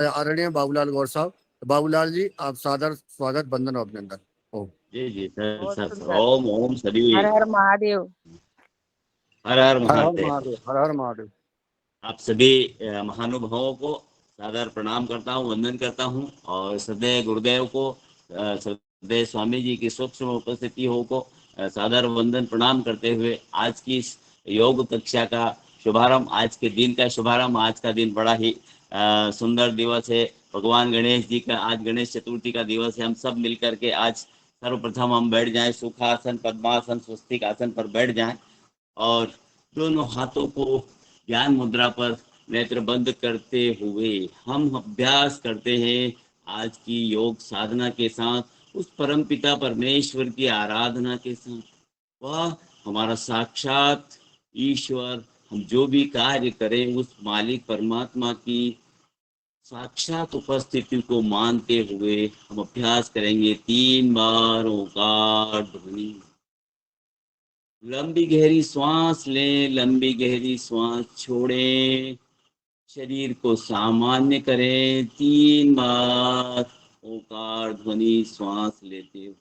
आदरणीय बाबूलाल गौर साहब। बाबूलाल जी, आप सादर स्वागत, वंदन और अभिनंदन हो। जी जी सर, बहुत सर सुंदर। ओम ओम सदी। हर हर महादेव। हर हर हर हर महादेव। महादेव, हर हर महादेव। आप सभी महानुभावों को सादर प्रणाम करता हूँ, वंदन करता हूँ। और श्रद्धेय गुरुदेव को, श्रद्धेय स्वामी जी की सूक्ष्म उपस्थिति हो को सादर वंदन प्रणाम करते हुए आज की इस योग कक्षा का शुभारंभ, आज के दिन का शुभारंभ। आज का दिन बड़ा ही सुंदर दिवस है। भगवान गणेश जी का आज गणेश चतुर्थी का दिवस है। हम सब मिलकर के आज सर्वप्रथम हम बैठ जाएं, सुखासन, पद्मासन, स्वस्तिक आसन पर बैठ जाएं और दोनों हाथों को ज्ञान मुद्रा पर नेत्र बंद करते हुए हम अभ्यास करते हैं आज की योग साधना के साथ, उस परम पिता परमेश्वर की आराधना के साथ। वह हमारा साक्षात ईश्वर, हम जो भी कार्य करें उस मालिक परमात्मा की साक्षात उपस्थिति को मानते हुए हम अभ्यास करेंगे 3 बार ओंकार ध्वनि। लंबी गहरी श्वास लें, लंबी गहरी श्वास छोड़ें, शरीर को सामान्य करें। 3 बार ओंकार ध्वनि श्वास लेते हुए।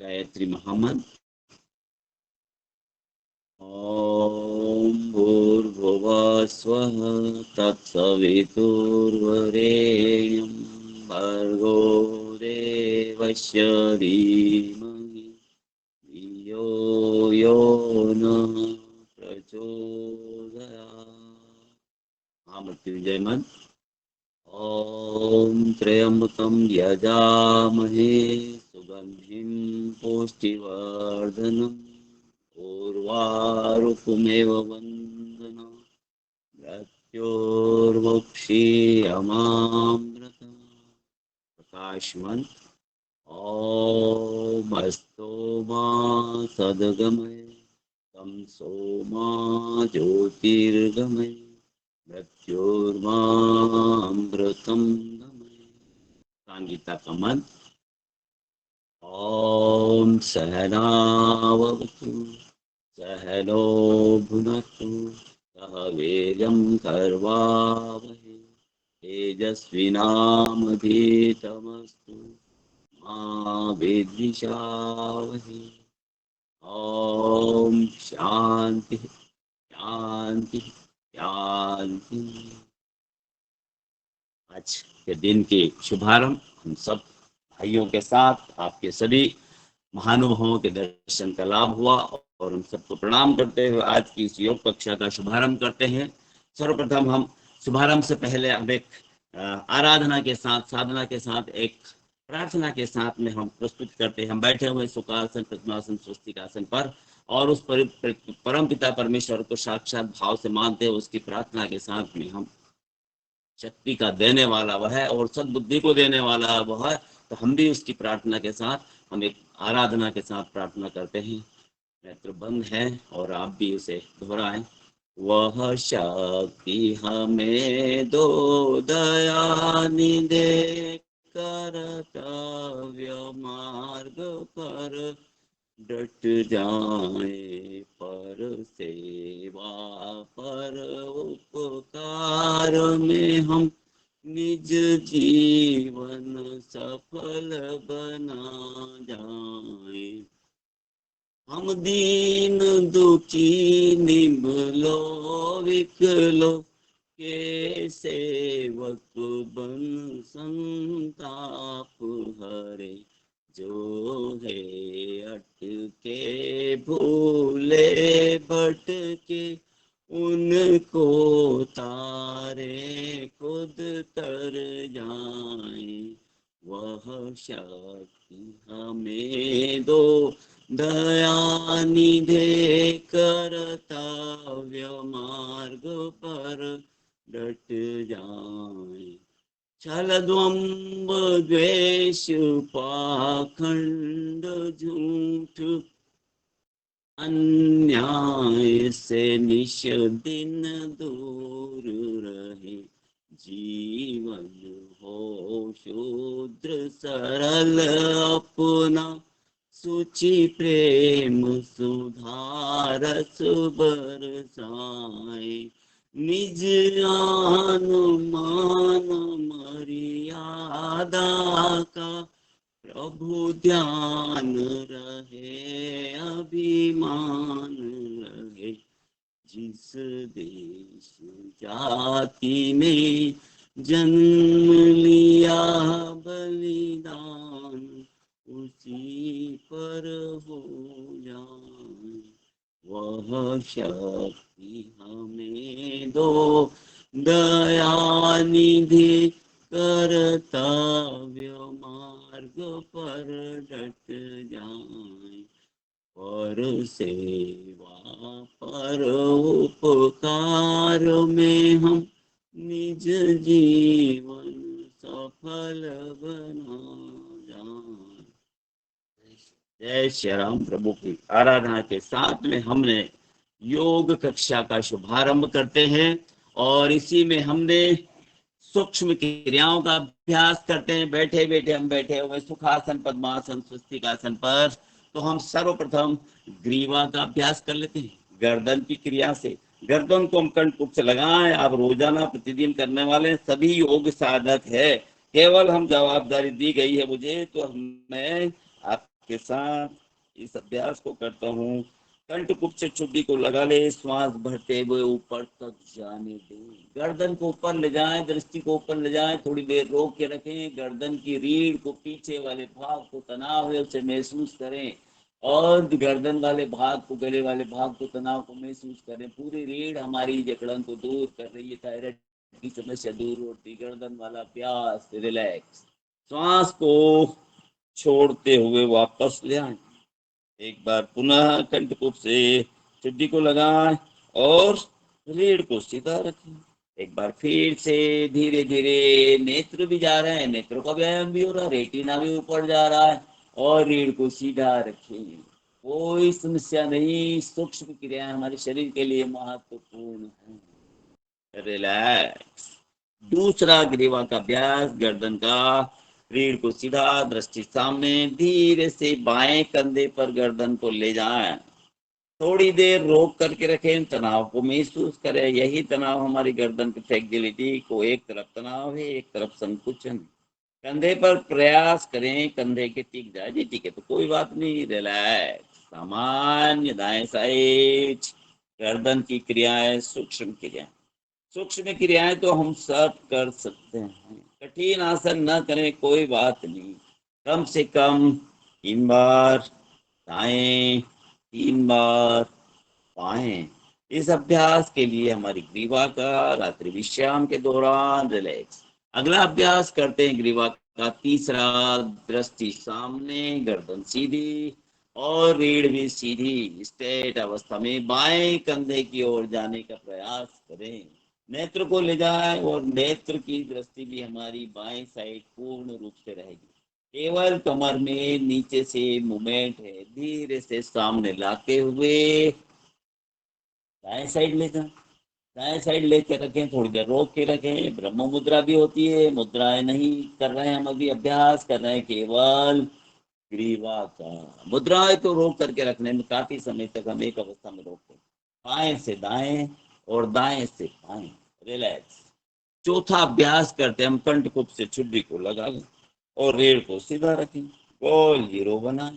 गायत्री महामंत्र। ओम भूर्भुवः स्वः तत्सवितुर्वरेण्यं भर्गो देवस्य धीमहि धियो यो नः प्रचोदयात्। महामृत्युंजय मंत्र। ओम त्र्यंबकं यजामहे सुगंधिं पुष्टिवर्धनम् उर्वारुकमेव वन्दना मृत्योर्मुक्षीयमामृतम्। प्रकाशमंत्र। ओम अस्तो मा सद्गमय तमसो मा ज्योतिर्गमय मृत्योर्मामृतं गमय। संगीता का मंत्र। ओम सहनावतु सहनो भुनक्तु सह वीर्यं कर्वावहै तेजस्विनामधीतमस्तु मा विद्विषावहै। ओम शांति शांति शांति। आज के दिन के शुभारंभ हम सब भाइयों के साथ आपके सभी महानुभावों के दर्शन का लाभ हुआ और हम सबको प्रणाम करते हुए आज की इस योग कक्षा का शुभारंभ करते हैं। सर्वप्रथम हम शुभारंभ से पहले हम एक आराधना के साथ, साधना के साथ, एक प्रार्थना के साथ में हम प्रस्तुत करते हैं। हम बैठे हुए सुखासन, पद्मासन, स्वस्तिकासन पर और उस परम पिता परमेश्वर को साक्षात भाव से मानते हुए उसकी प्रार्थना के साथ में हम शक्ति का देने वाला वह है और सद्बुद्धि को देने वाला वह है, तो हम भी उसकी प्रार्थना के साथ, हम एक आराधना के साथ प्रार्थना करते हैं। नेत्र बंद है और आप भी उसे दोहराएं। वह शक्ति हमें दो दयानिधे कर्तव्य मार्ग पर डट जाए, पर सेवा पर उपकार में हम निज जीवन सफल बना जाए। हम दीन दुखी निम्लो विकलो के सेवक बन संताप हरे। जो है अटके भूले भटके उनको तारे खुद तर जाए। वह शक्ति हमें दो दया निधे कर्तव्य मार्ग पर डट जाए। छल द्वंब द्वेष पाखंड झूठ अन्याय से निश दिन दूर रहे। जीवन हो शुद्र सरल अपना सुचि प्रेम सुधारस बरसाए। निज आन मान मर्यादा का प्रभु ध्यान रहे अभिमान रहे। जिस देश जाति में जन्म लिया बलिदान उसी पर हो जाए। वह शक्ति हमें दो दया निधि कर्तव्य मार्ग पर डट जाए। पर सेवा पर उपकार में हम निज जीवन सफल बना जाए। जय श्री राम। प्रभु की आराधना के साथ में हमने योग कक्षा का शुभारंभ करते हैं और इसी में हमने सूक्ष्म क्रियाओं का अभ्यास करते हैं। बैठे बैठे हम बैठे हुए सुखासन पद्मासन स्वस्तिकासन पर तो हम सर्वप्रथम ग्रीवा का अभ्यास कर लेते हैं। गर्दन की क्रिया से गर्दन को हम कंठ से लगाएं। आप रोजाना प्रतिदिन करने वाले सभी योग साधक है। केवल हम जवाबदारी दी गई है मुझे तो मैं आपके साथ इस अभ्यास को करता हूँ। कंठ कुप से चुड्डी को लगा ले। श्वास भरते हुए ऊपर तक जाने दें। गर्दन को ऊपर ले जाएं, दृष्टि को ऊपर ले जाएं। थोड़ी देर रोक के रखें। गर्दन की रीढ़ को पीछे वाले भाग को तनाव है उसे महसूस करें और गर्दन वाले भाग को गले वाले भाग को तनाव को महसूस करें। पूरी रीढ़ हमारी जकड़न को दूर कर रही है। थायराइड की समस्या दूर होती। गर्दन वाला अभ्यास रिलैक्स। श्वास को छोड़ते हुए वापस ले आए। एक बार पुनः कंठकूप से चुड्डी को लगाएं और रीढ़ को सीधा रखें। एक बार फिर से धीरे धीरे नेत्र भी जा रहे हैं, नेत्रों का व्यायाम भी हो रहा है, रेटिना भी ऊपर जा रहा है और रीढ़ को सीधा रखें। कोई समस्या नहीं। सूक्ष्म क्रियाएं हमारे शरीर के लिए महत्वपूर्ण है। रिलैक्स। दूसरा ग्रीवा का अभ्यास गर्दन का। रीढ़ को सीधा, दृष्टि सामने। धीरे से बाएं कंधे पर गर्दन को ले जाएं। थोड़ी देर रोक करके रखें। तनाव को महसूस करें। यही तनाव हमारी गर्दन की फ्लेक्सिबिलिटी को, एक तरफ तनाव है एक तरफ संकुचन। कंधे पर प्रयास करें कंधे के टिक जाए। जी ठीक है तो कोई बात नहीं। रिलैक्स। सामान्य दाएं साइड। गर्दन की क्रियाएं सूक्ष्म क्रियाएं। सूक्ष्म क्रियाएं तो हम सब कर सकते हैं। कठिन आसन न करें कोई बात नहीं। कम से कम 3 बार दाएं, 3 बार बाएं। इस अभ्यास के लिए हमारी ग्रीवा का रात्रि विश्राम के दौरान रिलैक्स। अगला अभ्यास करते हैं ग्रीवा का तीसरा। दृष्टि सामने, गर्दन सीधी और रीढ़ भी सीधी। स्ट्रेट अवस्था में बाएं कंधे की ओर जाने का प्रयास करें। नेत्र को ले जाए और नेत्र की दृष्टि भी हमारी बाएं साइड पूर्ण रूप से रहेगी। केवल कमर में नीचे से मूवमेंट है। धीरे से सामने लाते हुए दाएं साइड ले जाए। दाएं साइड लेके रखें। थोड़ी देर रोक के रखें। ब्रह्म मुद्रा भी होती है। मुद्राएं नहीं कर रहे हैं हम, अभी अभ्यास कर रहे हैं केवल ग्रीवा का। मुद्राएं तो रोक करके रखने में काफी समय तक हम एक अवस्था में रोकते हैं। बाएं से दाएं और दाएं से बाएं। रिलैक्स। चौथा अभ्यास करते हैं हम। कंठकुप से चुड्डी को लगा लें और रीढ़ को सीधा रखें। गोल जीरो बनाएं।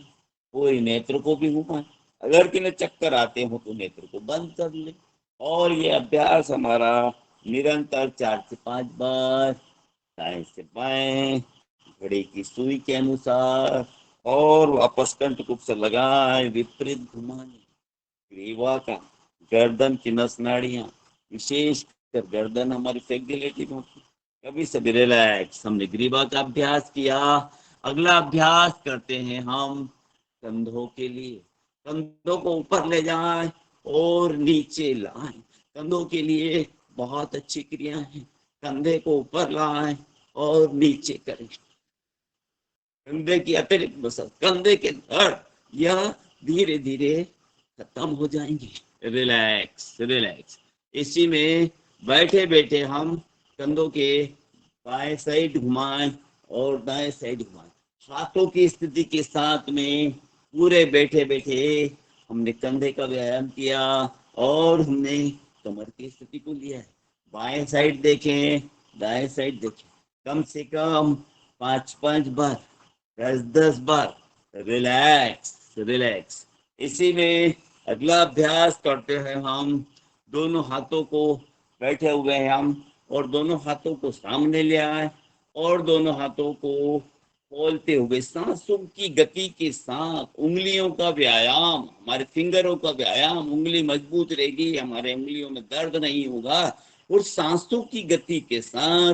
पूरी नेत्र को भी घुमाएं। अगर किन्हें चक्कर आते हो तो नेत्र को बंद कर ले। और ये अभ्यास हमारा निरंतर 4 से 5 बार, दाएं से बाएं घड़ी की सुई के अनुसार, और वापस कंठकुप से लगाए, विपरीत घुमाने, ग्रीवा का, गर्दन की नस नाड़ियां, विशेषकर गर्दन हमारी फ्लेक्सिबिलिटी होती है, कभी सभी रिलैक्स। हमने ग्रीवा का अभ्यास किया। अगला अभ्यास करते हैं हम कंधों के लिए। कंधों को ऊपर ले जाएं और नीचे लाएं। कंधों के लिए बहुत अच्छी क्रिया है। कंधे को ऊपर लाएं और नीचे करें। कंधे की अतिरिक्त मसल, कंधे के दर्द यह धीरे धीरे खत्म हो जाएंगे। Relax relax. इसी में बैठे बैठे हम कंधों के बाएं साइड घुमाएं और दाएं साइड घुमाएं। हाथों की स्थिति के साथ में पूरे बैठे बैठे हमने कंधे का व्यायाम किया और हमने कमर की स्थिति को लिया है। बाएं साइड देखें, दाएं साइड देखें, कम से कम 5-5 बार, 10-10 बार। Relax relax. इसी में अगला अभ्यास करते हैं हम दोनों हाथों को, बैठे हुए हैं हम, और दोनों हाथों को सामने ले आए और दोनों हाथों को खोलते हुए सांसों की गति के साथ उंगलियों का व्यायाम, हमारे फिंगरों का व्यायाम, उंगली मजबूत रहेगी, हमारे उंगलियों में दर्द नहीं होगा। और सांसों की गति के साथ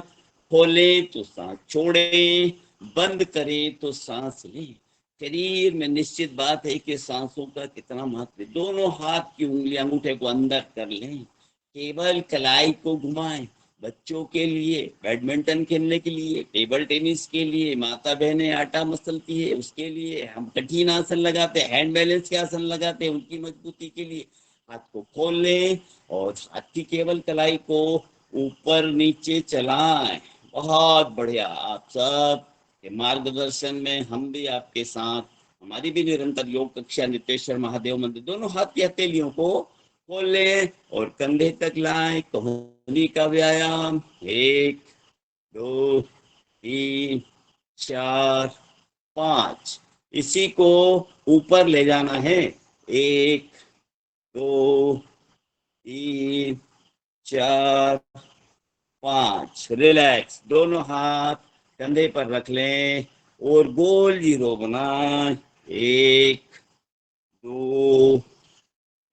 खोले तो सांस छोड़े, बंद करें तो सांस लें। शरीर में निश्चित बात है कि सांसों का कितना महत्व है। दोनों हाथ की उंगलियां अंगूठे को अंदर कर लें, केवल कलाई को घुमाएं। बच्चों के लिए, बैडमिंटन खेलने के लिए, टेबल टेनिस के लिए, माता बहनें आटा मसलती है उसके लिए, हम कठिन आसन लगाते हैं, हैंड बैलेंस के आसन लगाते हैं उनकी मजबूती के लिए। हाथ को खोल लें और हाथ की केवल कलाई को ऊपर नीचे चलाएं। बहुत बढ़िया। आप सब के मार्गदर्शन में हम भी आपके साथ, हमारी भी निरंतर योग कक्षा नितेश्वर महादेव मंदिर, दोनों हाथ की हथेलियों को खोल लें और कंधे तक लाएं। कोहनी का व्यायाम, 1 2 3 4 5। इसी को ऊपर ले जाना है। 1 2 3 4 5। रिलैक्स। दोनों हाथ कंधे पर रख लें और गोल जीरो बनाएं। 1 2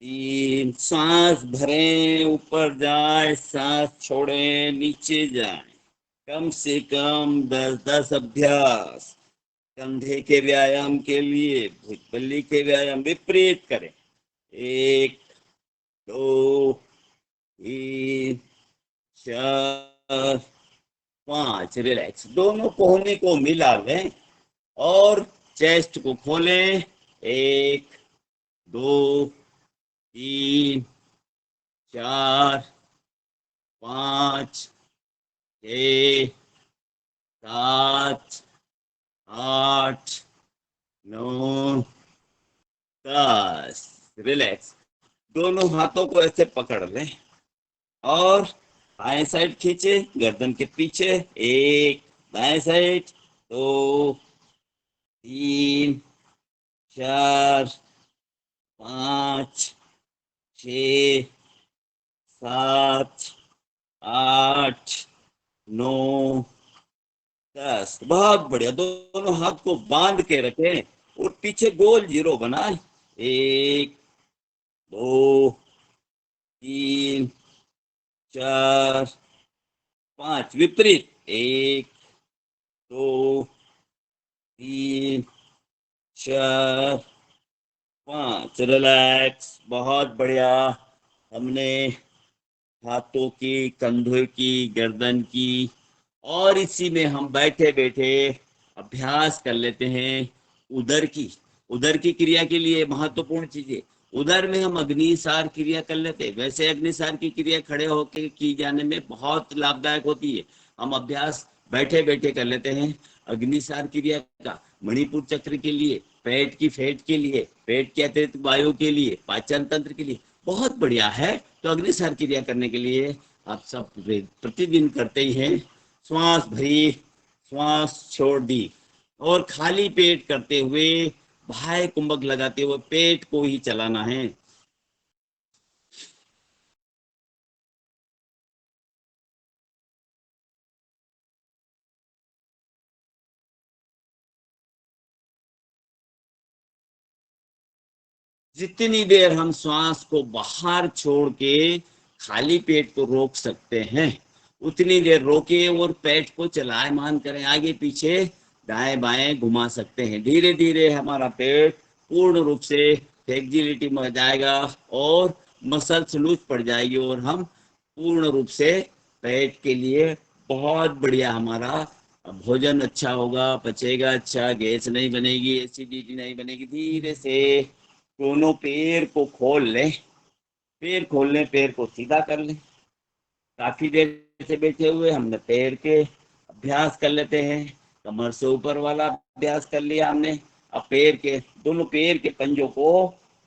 3। सांस भरें, ऊपर जाए, सांस छोड़ें, नीचे जाए। कम से कम 10-10 अभ्यास कंधे के व्यायाम के लिए, भुजबल्ली के व्यायाम विपरीत करें। 1 2 3 4 5। रिलैक्स। दोनों कोहनी को मिला लें और चेस्ट को खोलें। 1 2 3 4 5 6 7 8 9 10। रिलैक्स। दोनों हाथों को ऐसे पकड़ लें और बाएं साइड खींचे, गर्दन के पीछे। 1, दाएं साइड, 2 3 4 5 6 7 8 9 10। बहुत बढ़िया। दोनों हाथ को बांध के रखें और पीछे गोल जीरो बनाए। 1 2 3 4 5। विपरीत। 1 2 3 4 5। रिलैक्स। बहुत बढ़िया। हमने हाथों की, कंधों की, गर्दन की, और इसी में हम बैठे बैठे अभ्यास कर लेते हैं उदर की। उदर की क्रिया के लिए महत्वपूर्ण चीजें, उदर में हम अग्निसार क्रिया कर लेते हैं। वैसे अग्निसार की क्रिया खड़े होकर की जाने में बहुत लाभदायक होती है। हम अभ्यास बैठे बैठे कर लेते हैं अग्निसार क्रिया का। मणिपुर चक्र के लिए, पेट की फैट के लिए, पेट के अतिरिक्त वायु के लिए, पाचन तंत्र के लिए बहुत बढ़िया है। तो अग्निसार क्रिया करने के लिए आप सब प्रतिदिन करते ही हैं। श्वास भरी, श्वास छोड़ दी, और खाली पेट करते हुए बाह्य कुंभक लगाते हुए पेट को ही चलाना है। जितनी देर हम श्वास को बाहर छोड़ के खाली पेट को रोक सकते हैं उतनी देर रोके और पेट को चलायमान करें, आगे पीछे दाएं बाएं घुमा सकते हैं। धीरे धीरे हमारा पेट पूर्ण रूप से फ्लेक्सिबिलिटी में जाएगा और मसल्स लूज पड़ जाएगी और हम पूर्ण रूप से पेट के लिए बहुत बढ़िया हमारा भोजन अच्छा होगा, पचेगा अच्छा, गैस नहीं बनेगी, एसिडिटी नहीं बनेगी। धीरे से दोनों पैर को खोल लें, पैर खोल लें, पैर को सीधा कर लें। काफी देर से बैठे हुए हमने पैर के अभ्यास कर लेते हैं, कमर से ऊपर वाला अभ्यास कर लिया हमने। अब पैर के दोनों पैर के पंजों को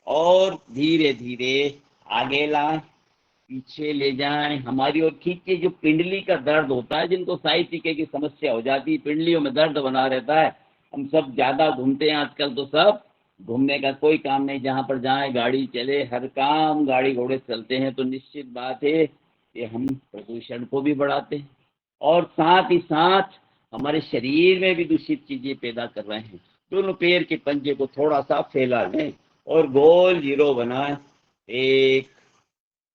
और धीरे धीरे आगे लाएं, पीछे ले जाएं, हमारी ओर खींचे। जो पिंडली का दर्द होता है, जिनको साइटिके की समस्या हो जाती है, पिंडलियों में दर्द बना रहता है, हम सब ज्यादा घूमते हैं आजकल, तो सब घूमने का कोई काम नहीं, जहां पर जाए गाड़ी चले, हर काम गाड़ी घोड़े चलते हैं, तो निश्चित बात है कि हम प्रदूषण को भी बढ़ाते हैं और साथ ही साथ हमारे शरीर में भी दूषित चीजें पैदा कर रहे हैं। दोनों पैर के पंजे को थोड़ा सा फैला लें और गोल जीरो बनाएं। 1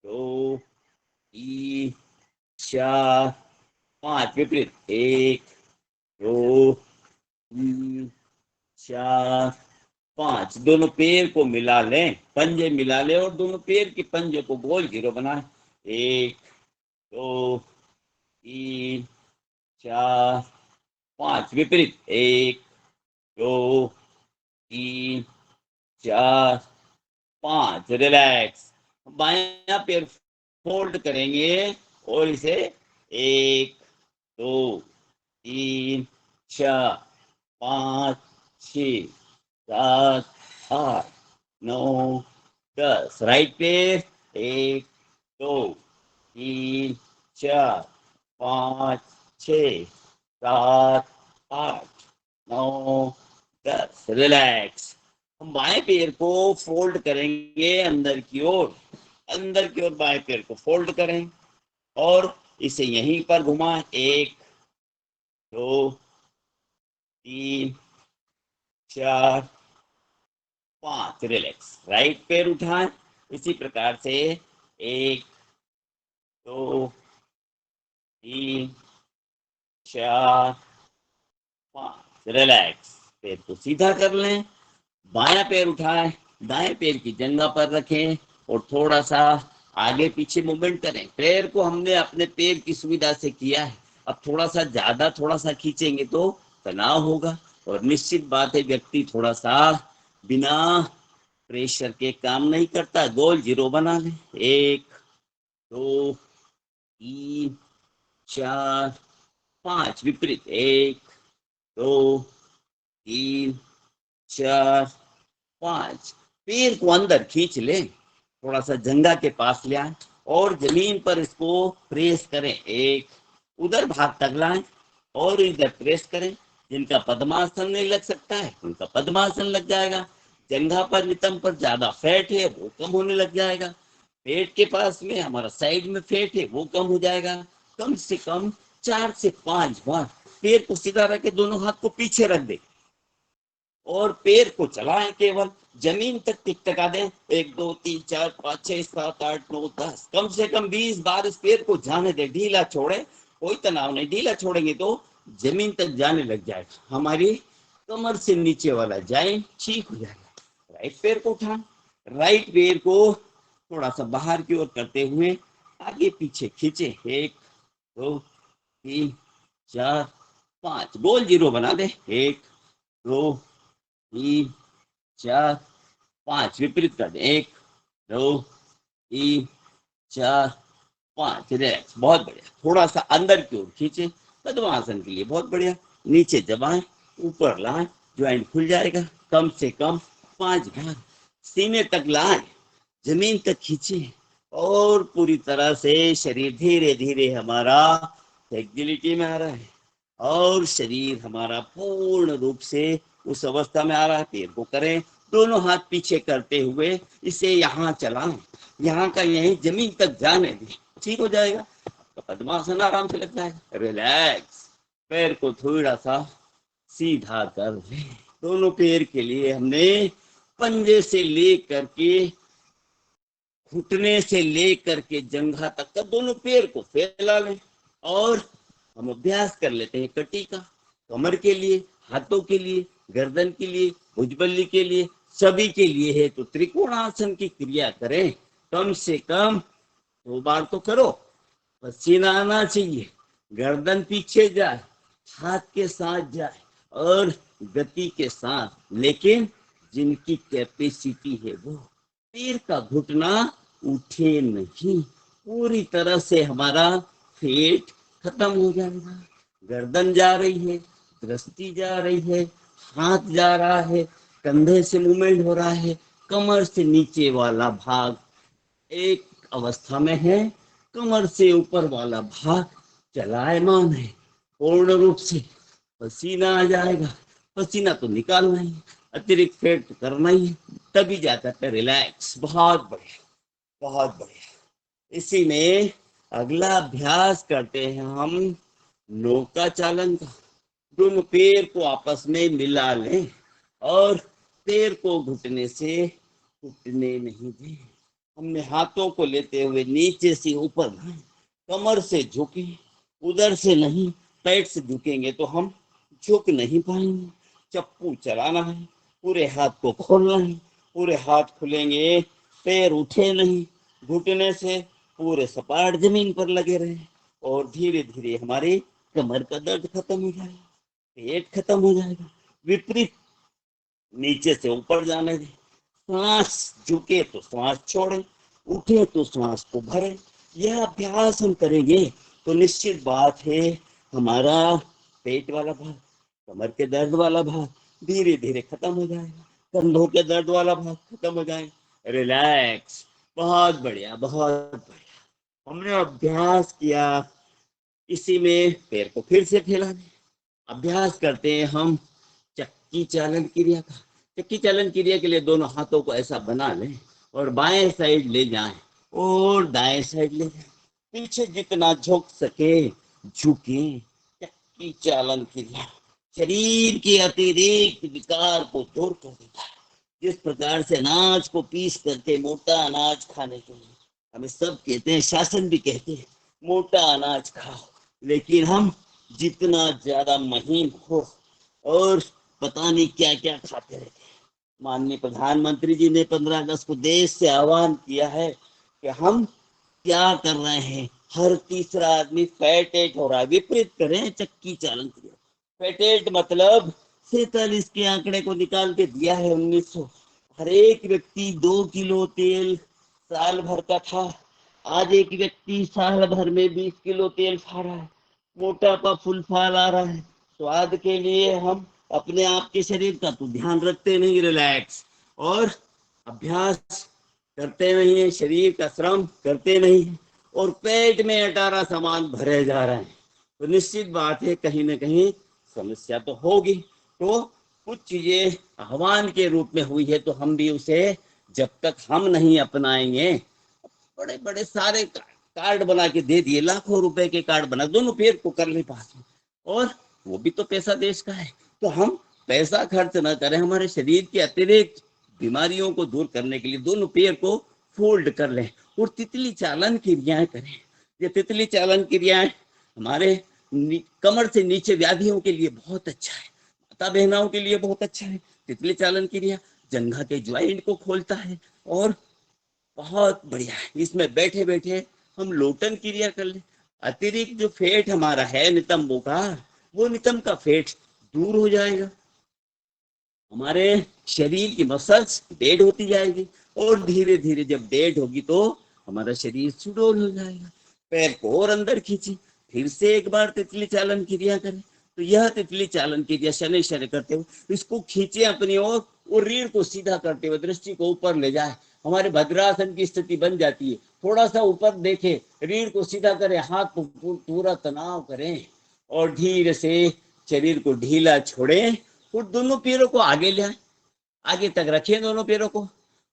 2 3 4 5 विपरीत, 1 2 3 4 5। दोनों पैर को मिला लें, पंजे मिला लें और दोनों पैर के पंजे को गोल जीरो बनाएं। 1 2 3 4 5 विपरीत, 1 2 3 4 5। रिलैक्स। बायां पैर फोल्ड करेंगे और इसे 1 2 3 4 5 6 7 8 9 10। राइट पैर 1 2 3 4 5 6 7 8 9 10। रिलैक्स। हम बाएं पैर को फोल्ड करेंगे अंदर की ओर, अंदर की ओर बाएं पैर को फोल्ड करें और इसे यहीं पर घुमाएं। 1 2 3 4 5। रिलैक्स। राइट पैर उठाएं, इसी प्रकार से 1 2 3 4 5। रिलैक्स। पैर को सीधा कर लें, बायां पैर उठाएं, दाएं पैर की जंघा पर रखें और थोड़ा सा आगे पीछे मूवमेंट करें। पैर को हमने अपने पैर की सुविधा से किया है, अब थोड़ा सा ज्यादा थोड़ा सा खींचेंगे तो तनाव होगा और निश्चित बात है व्यक्ति थोड़ा सा बिना प्रेशर के काम नहीं करता। गोल जीरो बना लें। 1 2 3 4 5 विपरीत, 1 2 3 4 5। पैर को अंदर खींच लें, थोड़ा सा जंघा के पास ले आए और जमीन पर इसको प्रेस करें। एक उधर भाग तक लाएं और इधर प्रेस करें। जिनका पद्मासन नहीं लग सकता है उनका पद्मासन लग जाएगा। जंघा पर नितंब पर ज्यादा फैट है वो कम होने लग जाएगा। पेट के पास में हमारा साइड में फैट है वो कम हो जाएगा। कम से कम 4 से 5 बार पैर को सीधा रख के दोनों हाथ को पीछे रख दे और पैर को चलाएं, केवल जमीन तक टिक टका दें। 1 2 3 4 5 6 7 8 9 10। कम से कम 20 बार इस पैर को जाने दें, ढीला छोड़े, कोई तनाव नहीं। ढीला छोड़ेंगे तो जमीन तक जाने लग जाएगा, हमारी कमर से नीचे वाला जाए ठीक हो जाएगा। राइट पैर को उठाएं, राइट पैर को थोड़ा सा बाहर की ओर करते हुए आगे पीछे खींचे। 1 2 3 4 5। गोल जीरो बना दे। 1 2 3 4 5। विपरीत कर दे। 1 2 3 4 5। रिलैक्स। बहुत बढ़िया। थोड़ा सा अंदर की ओर खींचे, पद्मासन के लिए बहुत बढ़िया। नीचे दबाएं, ऊपर लाएं, ज्वाइंट खुल जाएगा। कम से कम 5 बार सीने तक लाएं, जमीन तक खींचे और पूरी तरह से शरीर धीरे धीरे हमारा फ्लेक्सिबिलिटी में आ रहा है और शरीर हमारा पूर्ण रूप से उस अवस्था में आ रहा है, पैर को करें, दोनों हाथ पीछे करते हुए इसे यहाँ चलाएं, यहाँ का यही जमीन तक जाने दें, ठीक हो जाएगा। तो पद्मासन आराम से लग जाएगा। रिलैक्स, पैर को थोड़ा सा सीधा कर ले। दोनों पैर के लिए हमने पंजे से लेकर के घुटने से लेकर के जंघा तक का दोनों पैर को फैला लें और हम अभ्यास कर लेते हैं कटी का। कमर के लिए, हाथों के लिए, गर्दन के लिए, भुजबल्ली के लिए, सभी के लिए है। तो त्रिकोणासन की क्रिया करें, कम से कम 2 बार तो करो। पसीना आना चाहिए, गर्दन पीछे जाए, हाथ के साथ जाए और गति के साथ, लेकिन जिनकी कैपेसिटी है वो पैर का घुटना उठे नहीं, पूरी तरह से हमारा पेट खत्म हो जाएगा। गर्दन जा रही है, दृष्टि जा रही है, हाथ जा रहा है, कंधे से मूवमेंट हो रहा है, कमर से नीचे वाला भाग एक अवस्था में है, कमर से ऊपर वाला भाग चलायमान है पूर्ण रूप से। पसीना आ जाएगा, पसीना तो निकालना ही, अतिरिक्त फैट तो करना ही है, तभी जाता है रिलैक्स। बहुत बढ़िया, बहुत बढ़िया। इसी में अगला अभ्यास करते हैं हम नौका चालन का। दोनों पैर को आपस में मिला लें और पैर को घुटने से टूटने नहीं दें। हमने हाथों को लेते हुए नीचे से ऊपर लाएं, कमर से झुके, उधर से नहीं, पेट से झुकेंगे तो हम झुक नहीं पाएंगे। चप्पू चलाना है, पूरे हाथ को खोलना है, पूरे हाथ खुलेंगे, पैर उठे नहीं, घुटने से पूरे सपाट जमीन पर लगे रहे और धीरे धीरे हमारे कमर का दर्द खत्म हो जाएगा, पेट खत्म हो जाएगा। विपरीत नीचे से ऊपर जाने दें, सांस झुके तो सांस छोड़े, उठे तो सांस को भरे। यह अभ्यास हम करेंगे तो निश्चित बात है हमारा पेट वाला भाग, कमर के दर्द वाला भाग धीरे धीरे खत्म हो जाएगा, कंधों के दर्द वाला भाग खत्म हो जाएगा। रिलैक्स, बहुत बढ़िया, बहुत बढ़िया। हमने अभ्यास किया, इसी में पैर को फिर से फैला दें। अभ्यास करते हैं हम चक्की चालन क्रिया का। चक्की चालन क्रिया के लिए दोनों हाथों को ऐसा बना लें और बाएं साइड ले जाएं और दाएं साइड ले जाएं, पीछे जितना झुक सके झुके। चक्की चालन क्रिया शरीर के अतिरिक्त विकार को दूर कर देता है। जिस प्रकार से अनाज को पीस करके मोटा अनाज खाने के लिए हमें सब कहते हैं, शासन भी कहते हैं मोटा अनाज खाओ, लेकिन हम जितना ज्यादा महीन हो और पता नहीं क्या क्या खाते रहते हैं। माननीय प्रधानमंत्री जी ने 15 अगस्त को देश से आह्वान किया है कि हम क्या कर रहे हैं, हर तीसरा आदमी फैटेट हो रहा है। विपरीत करें चक्की चालन क्रिया। फैटेट मतलब 47 के आंकड़े को निकाल के दिया है 1900। हर एक व्यक्ति 2 किलो तेल साल भर का था, आज एक व्यक्ति साल भर में 20 किलो तेल खा रहा है। मोटापा फुल फाल आ रहा है। स्वाद के लिए हम अपने आप के शरीर का तो ध्यान रखते नहीं, रिलैक्स, और अभ्यास करते नहीं है, शरीर का श्रम करते नहीं है और पेट में 18 सामान भरे जा रहे हैं, तो निश्चित बात है कहीं ना कहीं समस्या तो होगी। तो कुछ चीजें आह्वान के रूप में हुई है तो हम भी उसे जब तक हम नहीं अपनाएंगे, बड़े बड़े सारे कार्ड बना के दे दिए, लाखों रुपए के कार्ड बना, दोनों पैर को कर ले पास में, और वो भी तो पैसा देश का है। तो हम पैसा खर्च ना करें, हमारे शरीर के अतिरिक्त बीमारियों को दूर करने के लिए दोनों पैर को फोल्ड कर लें और तितली चालन क्रियाएं करें। ये तितली चालन क्रियाएं हमारे कमर से नीचे व्याधियों के लिए बहुत अच्छा है, माता बहनाओं के लिए बहुत अच्छा है। तितली चालन क्रिया जंघा के ज्वाइंट को खोलता है और बहुत बढ़िया है। इसमें बैठे बैठे हम लोटन क्रिया कर ले, अतिरिक्त जो फेट हमारा है नितंबों का, वो नितंब का फेट दूर हो जाएगा, हमारे शरीर की मसल्स डेड होती जाएगी और धीरे धीरे जब डेड होगी तो हमारा शरीर सुडौल हो जाएगा। पैर को और अंदर खींची, फिर से एक बार तितली चालन क्रिया करें। तो यह तितली चालन क्रिया शनि शनि करते हुए इसको खींचे अपनी ओर और रीढ़ को सीधा करते हुए दृष्टि को ऊपर ले जाए, हमारे भद्रासन की स्थिति बन जाती है। थोड़ा सा ऊपर देखें, रीढ़ को सीधा करें, हाथ को पूरा तनाव करें और धीरे से शरीर को ढीला छोड़ें और दोनों पैरों को आगे ले आए, आगे तक रखें दोनों पैरों को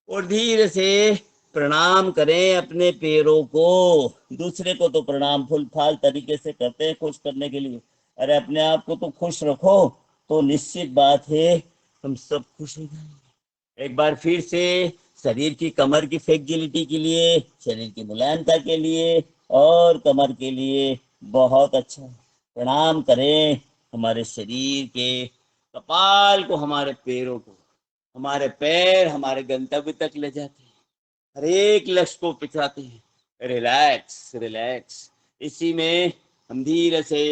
और धीरे से प्रणाम करें अपने पैरों को। दूसरे को तो प्रणाम फुल फाल तरीके से करते हैं खुश करने के लिए, अरे अपने आप को तो खुश रखो तो निश्चित बात है हम सब खुश हो जाएंगे। एक बार फिर से शरीर की कमर की फ्लेक्सिबिलिटी के लिए, शरीर की मुलायमता के लिए और कमर के लिए बहुत अच्छा प्रणाम करें हमारे शरीर के कपाल को, हमारे पैरों को। हमारे पैर हमारे गंतव्य तक ले जाते हैं, हर एक लक्ष्य को पिछाते हैं। Relax relax. इसी में हम धीरे से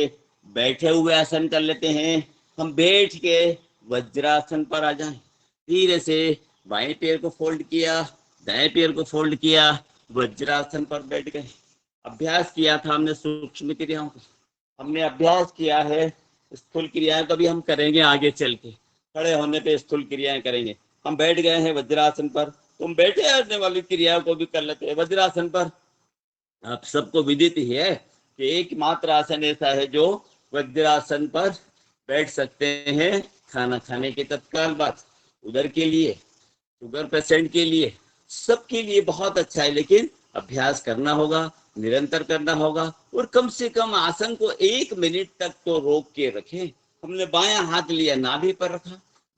बैठे हुए आसन कर लेते हैं। हम बैठ के वज्रासन पर आ जाएं। धीरे से बाएं पैर को फोल्ड किया, दाएं पैर को फोल्ड किया, वज्रासन पर बैठ गए। अभ्यास किया था हमने सूक्ष्म क्रियाओं को, हमने अभ्यास किया है स्थूल क्रियाएं को भी हम करेंगे आगे चल के। खड़े होने पे स्थूल क्रियाएं करेंगे। हम बैठ गए हैं वज्रासन पर, तुम बैठे रहने वाली क्रियाओं को भी कर लेते हैं वज्रासन पर। आप सबको विदित ही है कि एकमात्र आसन ऐसा है जो वज्रासन पर बैठ सकते हैं खाना खाने के तत्काल बाद। उधर के लिए, शुगर पेशेंट के लिए, सबके लिए बहुत अच्छा है, लेकिन अभ्यास करना होगा, निरंतर करना होगा और कम से कम आसन को 1 मिनट तक तो रोक के रखें। हमने बायां हाथ लिया नाभि पर रखा,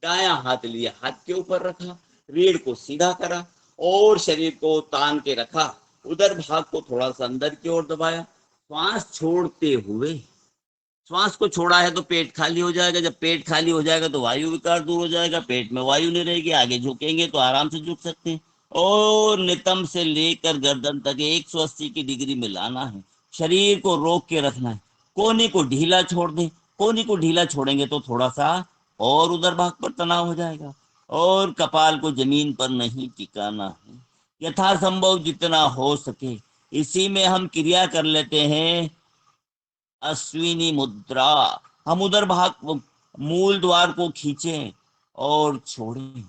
दायां हाथ लिया हाथ के ऊपर रखा, रीढ़ को सीधा करा और शरीर को तान के रखा। उधर भाग को थोड़ा सा अंदर की ओर दबाया, श्वास छोड़ते हुए। श्वास को छोड़ा है तो पेट खाली हो जाएगा, जब पेट खाली हो जाएगा तो वायु विकार दूर हो जाएगा, पेट में वायु नहीं रहेगी, आगे झुकेंगे तो आराम से झुक सकते हैं। और नितंब से लेकर गर्दन तक 180 की डिग्री में लाना है, शरीर को रोक के रखना है। कोहनी को ढीला छोड़ दें, कोहनी को ढीला छोड़ेंगे तो थोड़ा सा और उधर भाग पर तनाव हो जाएगा। और कपाल को जमीन पर नहीं टिकाना है, यथासंभव जितना हो सके। इसी में हम क्रिया कर लेते हैं अश्विनी मुद्रा। हम उधर भाग मूल द्वार को खींचें और छोड़ें,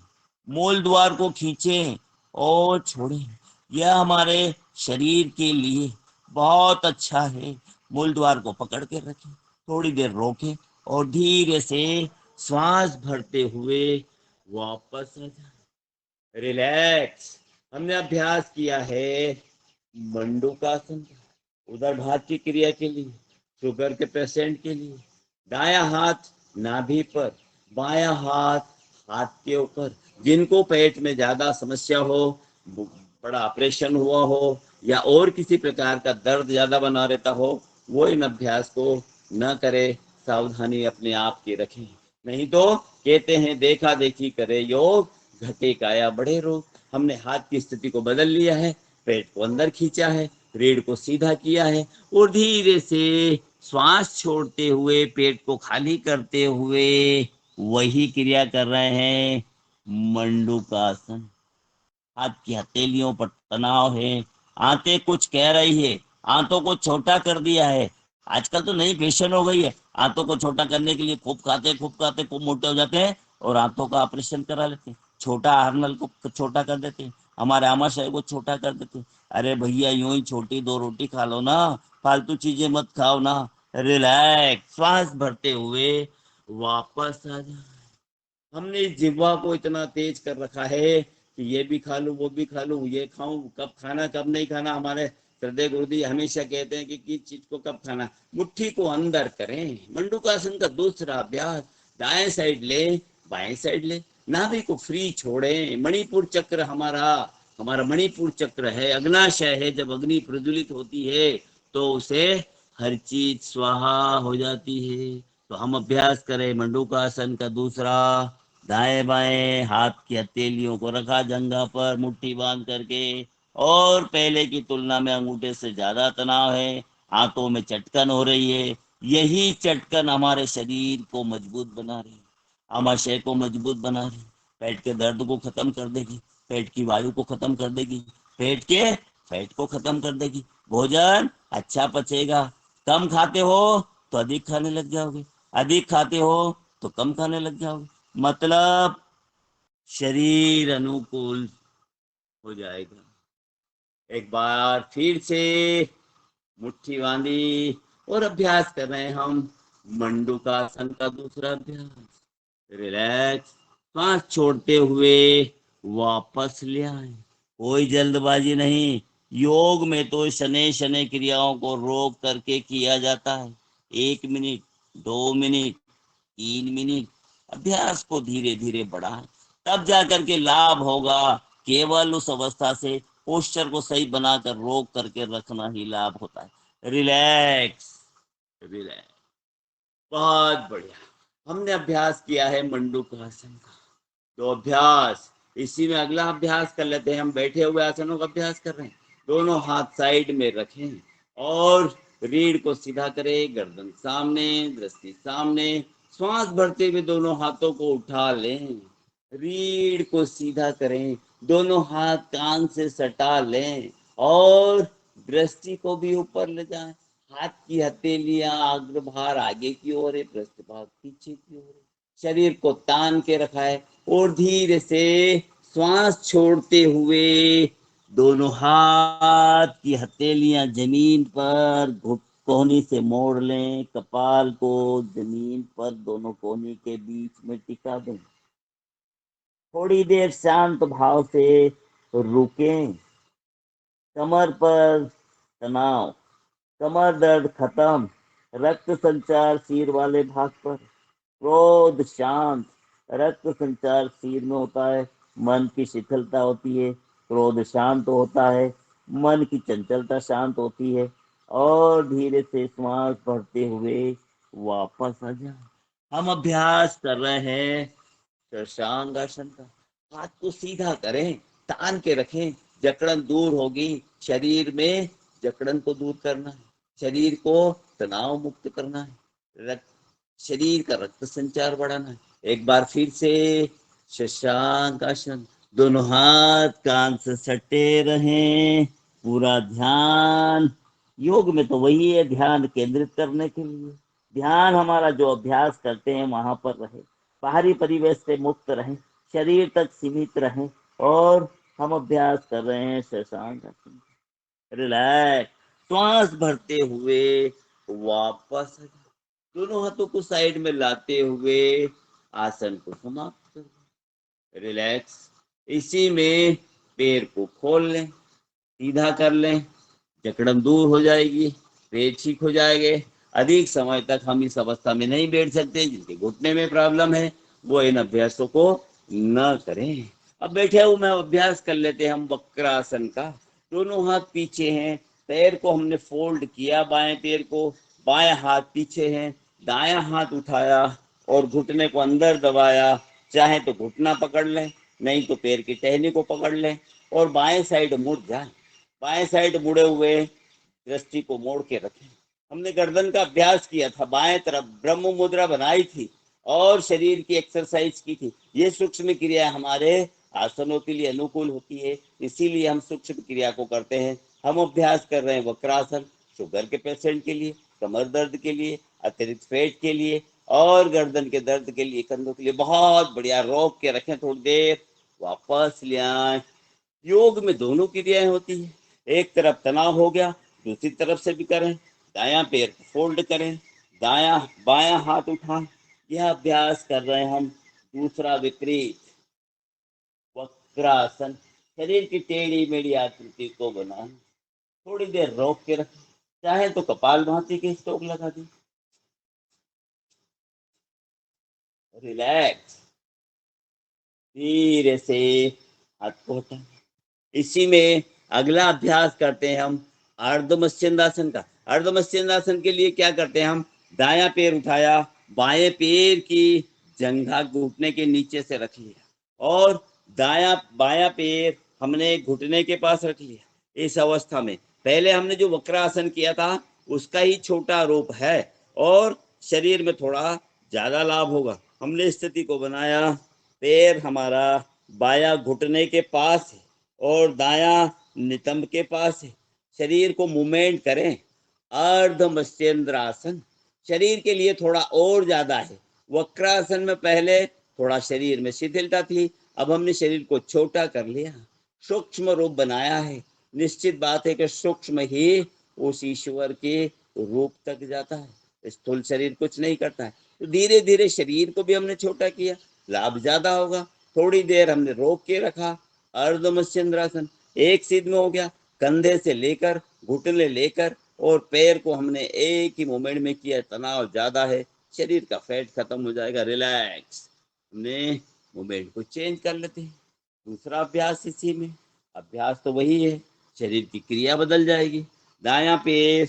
मूल द्वार को खींचें और छोड़ें। यह हमारे शरीर के लिए बहुत अच्छा है। मूल द्वार को पकड़ के रखें, थोड़ी देर रोकें और धीरे से श्वास भरते हुए वापस आ जाए। रिलैक्स। हमने अभ्यास किया है मंडूकासन, उधर भाग की क्रिया के लिए, शुगर के पेशेंट के लिए। दायां हाथ नाभि पर, बायां हाथ हाथ के ऊपर। जिनको पेट में ज्यादा समस्या हो, बड़ा ऑपरेशन हुआ हो या और किसी प्रकार का दर्द ज्यादा बना रहता हो, वो इन अभ्यास को न करे, सावधानी अपने आप की रखें। नहीं तो कहते हैं देखा देखी करे योग, घटे काया बढ़े रोग। हमने हाथ की स्थिति को बदल लिया है, पेट को अंदर खींचा है, रीढ़ को सीधा किया है और धीरे से श्वास छोड़ते हुए पेट को खाली करते हुए वही क्रिया कर रहे हैं मंडूकासन। हाथ की हथेलियों पर तनाव है, आंतें कुछ कह रही है, आंतों को छोटा कर दिया है। आजकल तो नई फैशन हो गई है, आंतों को छोटा करने के लिए खूब खाते खूब मोटे हो जाते हैं और आंतों का ऑपरेशन करा लेते हैं। छोटा हार्नल को छोटा कर देते हैं, हमारे आमाशय को छोटा कर देते हैं। अरे भैया यूं ही छोटी 2 रोटी खा लो ना, फालतू चीजें मत खाओ ना। रिलैक्स, श्वास भरते हुए वापस आ जाए। हमने इस जिह्वा को इतना तेज कर रखा है कि ये भी खा लूं, वो भी खा लूं, ये खाऊं, कब खाना कब नहीं खाना। हमारे हृदय गुरुजी हमेशा कहते हैं कि किस चीज को कब खाना। मुट्ठी को अंदर करें। मंडूकासन का दूसरा अभ्यास, दाएं साइड ले, बाएं साइड ले, नाभि को फ्री छोड़ें। मणिपुर चक्र हमारा मणिपुर चक्र है, अग्नाशय है। जब अग्नि प्रज्वलित होती है तो उसे हर चीज स्वाहा हो जाती है। तो हम अभ्यास करें मंडूकासन का दूसरा। दाएं बाएं हाथ की हथेलियों को रखा जंघा पर मुट्ठी बांध करके और पहले की तुलना में अंगूठे से ज्यादा तनाव है, हाथों में चटकन हो रही है। यही चटकन हमारे शरीर को मजबूत बना रही है, आमाशय को मजबूत बना रही है, पेट के दर्द को खत्म कर देगी, पेट की वायु को खत्म कर देगी, पेट के फैट को खत्म कर देगी। भोजन अच्छा पचेगा। कम खाते हो तो अधिक खाने लग जाओगे, अधिक खाते हो तो कम खाने लग जाओगे, मतलब शरीर अनुकूल हो जाएगा। एक बार फिर से मुट्ठी बांधी और अभ्यास कर रहे हैं हम मंडूकासन का दूसरा अभ्यास। रिलैक्स। सांस छोड़ते हुए वापस ले आए। कोई जल्दबाजी नहीं। योग में तो शनै शनै क्रियाओं को रोक करके किया जाता है। 1 मिनट, 2 मिनट, 3 मिनट, अभ्यास को धीरे धीरे बढ़ाएं, तब जाकर के लाभ होगा। केवल उस अवस्था से पोस्चर को सही बनाकर रोक करके रखना ही लाभ होता है। Relax, relax. बहुत बढ़िया। हमने अभ्यास किया है मंडूकासन का। तो अभ्यास, इसी में अगला अभ्यास कर लेते हैं। हम बैठे हुए आसनों का अभ्यास कर रहे हैं। दोनों हाथ साइड में रखें और रीढ़ को सीधा करें, गर्दन सामने, दृष्टि सामने। श्वास भरते हुए दोनों हाथों को उठा लें, रीढ़ को सीधा करें, दोनों हाथ कान से सटा लें और दृष्टि को भी ऊपर ले जाएं। हाथ की हथेलियां अग्रभार आगे की ओर है, पृष्ठभाग पीछे की ओर है। शरीर को तान के रखा है और धीरे से श्वास छोड़ते हुए दोनों हाथ की हथेलियां जमीन पर घुट कोहनी से मोड़ लें। कपाल को जमीन पर दोनों कोहनी के बीच में टिका दें। थोड़ी देर शांत भाव से रुकें। कमर पर तनाव, कमर दर्द खत्म, रक्त संचार सिर वाले भाग पर, क्रोध शांत, रक्त संचार सिर में होता है, मन की शिथिलता होती है, क्रोध शांत होता है, मन की चंचलता शांत होती है। और धीरे से श्वास भरते हुए वापस आ जाए। हम अभ्यास कर रहे हैं शशांगासन का। हाथ को सीधा करें, तान के रखें, जकड़न दूर होगी। शरीर में जकड़न को दूर करना है, शरीर को तनाव मुक्त करना है, शरीर का रक्त संचार बढ़ाना है। एक बार फिर से शशांक आसन। दोनों हाथ कान से सटे रहें, पूरा ध्यान। योग में तो वही है, ध्यान केंद्रित करने के लिए। ध्यान हमारा जो अभ्यास करते हैं वहां पर रहे, बाहरी परिवेश से मुक्त रहें, शरीर तक सीमित रहें। और हम अभ्यास कर रहे हैं शशांक आसन। रिलैक्स। श्वास भरते हुए वापस आ जाओ। दोनों हाथों को साइड में लाते हुए आसन को समाप्त कर। रिलैक्स। इसी में पैर को खोल लें, सीधा कर लें, जकड़न दूर हो जाएगी, पेट ठीक हो जाएंगे। अधिक समय तक हम इस अवस्था में नहीं बैठ सकते। जिनके घुटने में प्रॉब्लम है वो इन अभ्यासों को न करें। अब बैठे हुए में अभ्यास कर लेते हैं हम वक्रासन का। दोनों हाथ पीछे हैं, पैर को हमने फोल्ड किया, बाएं पैर को, बाएं हाथ पीछे हैं, दायां हाथ उठाया और घुटने को अंदर दबाया। चाहे तो घुटना पकड़ लें, नहीं तो पैर की टहनी को पकड़ लें और बाएं साइड मुड़ जाए। बाएं साइड मुड़े हुए दृष्टि को मोड़ के रखें। हमने गर्दन का अभ्यास किया था, बाएं तरफ ब्रह्म मुद्रा बनाई थी और शरीर की एक्सरसाइज की थी। ये सूक्ष्म क्रिया हमारे आसनों के लिए अनुकूल होती है, इसीलिए हम सूक्ष्म क्रिया को करते हैं। हम अभ्यास कर रहे हैं वक्रासन, शुगर के पेशेंट के लिए, कमर दर्द के लिए, अतिरिक्त पेट के लिए और गर्दन के दर्द के लिए, कंधों के लिए। बहुत बढ़िया। रोक के रखें थोड़ी देर, वापस ले आए। योग में दोनों क्रियाएं होती है। एक तरफ तनाव हो गया, दूसरी तरफ से भी करें। दायां पैर को फोल्ड करें, दायां बायां हाथ उठाएं। यह अभ्यास कर रहे हैं हम। दूसरा विपरीत वक्रासन, शरीर की टेढ़ी मेढ़ी आकृति को बनाएं। थोड़ी देर रोक के रखें, चाहे तो कपालभाति के स्ट्रोक लगा दें। रिलैक्स। धीरे से हाथ को हटाएं। इसी में अगला अभ्यास करते हैं हम अर्धमस्यंदासन का। अर्धमस्यंदासन के लिए क्या करते हैं हम, दायां पैर उठाया, बाएं पैर की जंघा घुटने के नीचे से रख लिया और बायां पैर हमने घुटने के पास रख लिया। इस अवस्था में पहले हमने जो वक्रासन किया था उसका ही छोटा रूप है और शरीर में थोड़ा ज्यादा लाभ होगा। हमने स्थिति को बनाया, पैर हमारा बायां घुटने के पास है और दायां नितंब के पास है। शरीर को मूवमेंट करें। अर्धमस्येंद्रासन शरीर के लिए थोड़ा और ज्यादा है। वक्रासन में पहले थोड़ा शरीर में शिथिलता थी, अब हमने शरीर को छोटा कर लिया, सूक्ष्म रूप बनाया है। निश्चित बात है कि सूक्ष्म ही उस ईश्वर के रूप तक जाता है, स्थूल शरीर कुछ नहीं करता है। तो धीरे धीरे शरीर को भी हमने छोटा किया, लाभ ज्यादा होगा। थोड़ी देर हमने रोक के रखा, अर्ध मत्स्येंद्रासन, एक सीध में हो गया। कंधे से लेकर घुटने लेकर और पैर को हमने एक ही मूवमेंट में किया। तनाव ज्यादा है, शरीर का फैट खत्म हो जाएगा, रिलैक्स। हमने मूवमेंट को चेंज कर लेते हैं। दूसरा अभ्यास इसी में, अभ्यास तो वही है, शरीर की क्रिया बदल जाएगी। दायां पैर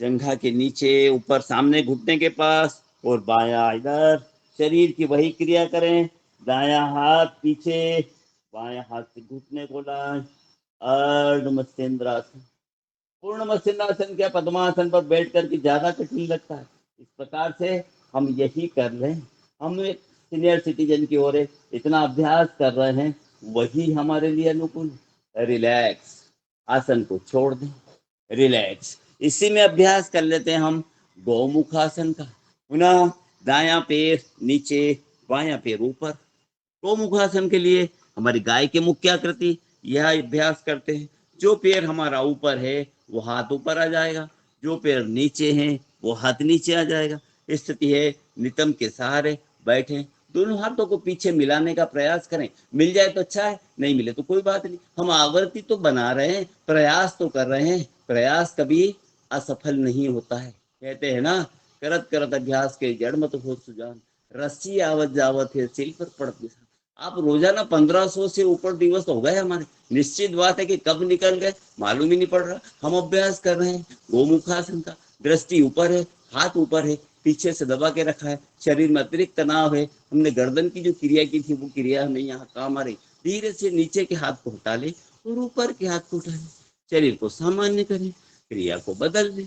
जंघा के नीचे, ऊपर सामने घुटने के पास, और बायां इधर। शरीर की वही क्रिया करें। दायां हाथ पीछे, बायां हाथ से घुटने को लाएं, अर्ध मत्स्येंद्रासन। पूर्ण मत्स्येंद्रासन क्या पद्मासन पर बैठ करके ज्यादा कठिन लगता है। इस प्रकार से हम यही कर रहे हैं। हम एक सीनियर सिटीजन की ओर इतना अभ्यास कर रहे हैं, वही हमारे लिए अनुकूल है। रिलैक्स, आसन को छोड़ दें, रिलैक्स। इसी में अभ्यास कर लेते हैं हम गौमुखासन का। पुनः दायां पैर नीचे, बायां पैर ऊपर। गौमुखासन के लिए हमारी गाय के मुख की आकृति, यह अभ्यास करते हैं। जो पैर हमारा ऊपर है वो हाथ ऊपर आ जाएगा, जो पैर नीचे हैं वो हाथ नीचे आ जाएगा। स्थिति है नितंब के सहारे बैठे, दोनों हाथों को पीछे मिलाने का प्रयास करें। मिल जाए तो अच्छा है, नहीं मिले तो कोई बात नहीं। हम आवृत्ति तो बना रहे हैं, प्रयास तो कर रहे हैं। प्रयास कभी असफल नहीं होता है। कहते हैं ना, करत करत अभ्यास के जड़ मत हो सुजान, रस्सी आवत जावत है सिल पर पड़त निशान। आप रोजाना 1500 से ऊपर दिवस हो गए हमारे, निश्चित बात है कि कब निकल गए मालूम ही नहीं पड़ रहा। हम अभ्यास कर रहे हैं गोमुखासन का। दृष्टि ऊपर है, हाथ ऊपर है, पीछे से दबा के रखा है, शरीर में अतिरिक्त तनाव है। हमने गर्दन की जो क्रिया की थी वो क्रिया हमें यहाँ काम आ रही। धीरे से नीचे के हाथ को हटा ले और ऊपर के हाथ को उठा ले, शरीर को सामान्य करें, क्रिया को बदल दें,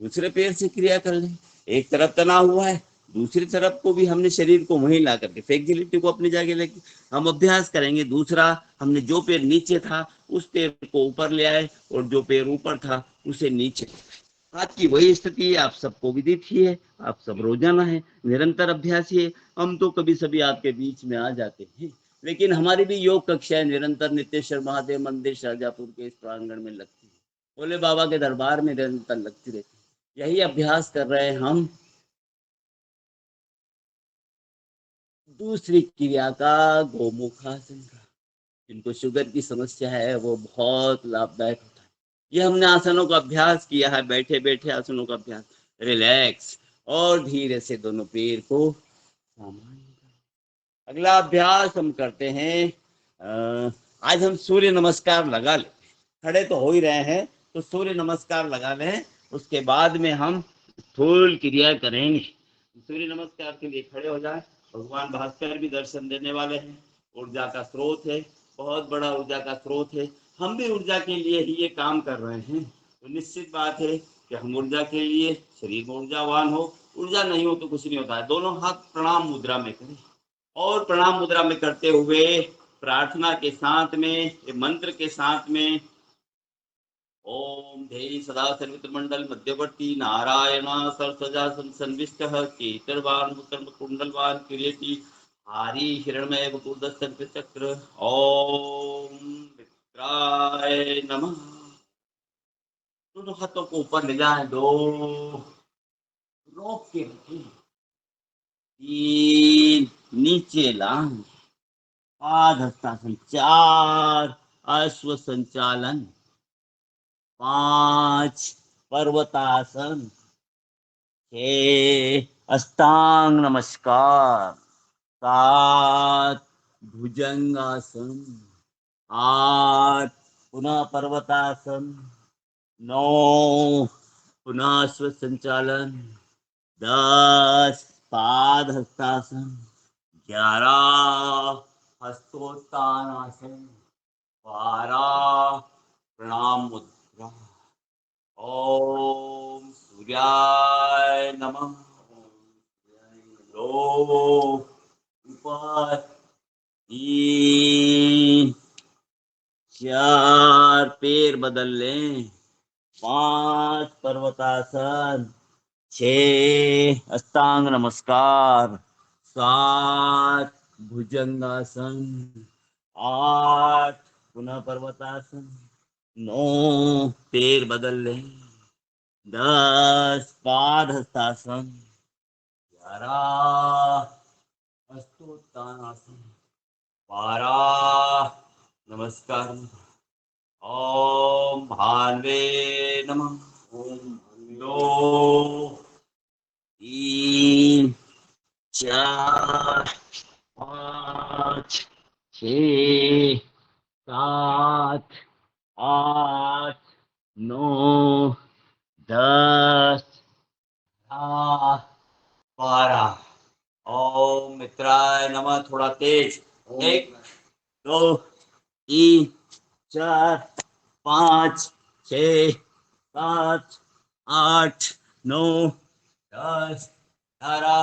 दूसरे पैर से क्रिया कर लें। एक तरफ तनाव हुआ है, दूसरी तरफ को भी हमने शरीर को वहीं ला करके फ्लेक्सिबिलिटी को अपनी जगह लेके हम अभ्यास करेंगे। दूसरा, हमने जो पैर नीचे था उस पैर को ऊपर ले आए, और जो पैर ऊपर था उसे नीचे। हाथ की वही स्थिति आप सबको विदित ही है, आप सब रोजाना है, निरंतर अभ्यास ही है। हम तो कभी सभी आपके बीच में आ जाते हैं, लेकिन हमारी भी योग कक्षाएं निरंतर नित्येश्वर महादेव मंदिर शाहजहापुर के इस प्रांगण में लगती है, भोले बाबा के दरबार में निरंतर लगती रहती है। यही अभ्यास कर रहे हैं हम। दूसरी क्रिया का गोमुखासन का, जिनको शुगर की समस्या है वो बहुत लाभदायक होता है। ये हमने आसनों का अभ्यास किया है, बैठे बैठे आसनों का अभ्यास, रिलैक्स, और धीरे से दोनों पैर को सामान्य। अगला अभ्यास हम करते हैं, आज हम सूर्य नमस्कार लगा ले। खड़े तो हो ही रहे हैं, तो सूर्य नमस्कार लगा लें। उसके बाद में हम स्थूल क्रिया करेंगे। सूर्य नमस्कार के लिए खड़े हो जाएं। भगवान भास्कर भी दर्शन देने वाले हैं। ऊर्जा का स्रोत है, बहुत बड़ा ऊर्जा का स्रोत है। हम भी ऊर्जा के लिए ही ये काम कर रहे हैं, तो निश्चित बात है कि हम ऊर्जा के लिए, शरीर में ऊर्जावान हो, ऊर्जा नहीं हो तो कुछ नहीं होता है। दोनों हाथ प्रणाम मुद्रा में करें, और प्रणाम मुद्रा में करते हुए प्रार्थना के साथ में, मंत्र के साथ में, ओम धैर्य सदा सर्वित्रमंडल मध्यवर्ती नारायण सरसजा संविष्टः केतरवान कुंडलवान किरीटी हारी हिरण्मय वपुर्दस्तं चक्र। ओम मित्राय नमः। दोनों हाथों को ऊपर ले जाएं, दो रोक के रखें, तीन नीचे लाएं, पाद हस्तासन, चार अश्व संचालन, 5 पर्वतासन, 6 अष्टांग नमस्कार, 7 भुजंगासन, 8 पुनः पर्वतासन, 9 पुनः अश्व संचालन, 10 पाद हस्तासन, 11 हस्तोत्तानासन, 12 प्रणाम मुद्रा। ओम सूर्याय नमः। दो ऊपर, 3 4 पैर बदल लें, 5 पर्वतासन, 6 अष्टांग नमस्कार, 7 भुजंगासन, 8 पुनः पर्वतासन, 9 पैर बदल लें, 10 पाद हस्तासन, धरा हस्तोत्तानासन पारा नमस्कार ओम भान्वे नमः ओम 2 3 4 5 6 7 8 9 10 12 ओम मित्राय नमः थोड़ा तेज 1 2 3 4 5 6 7 8 9 10 11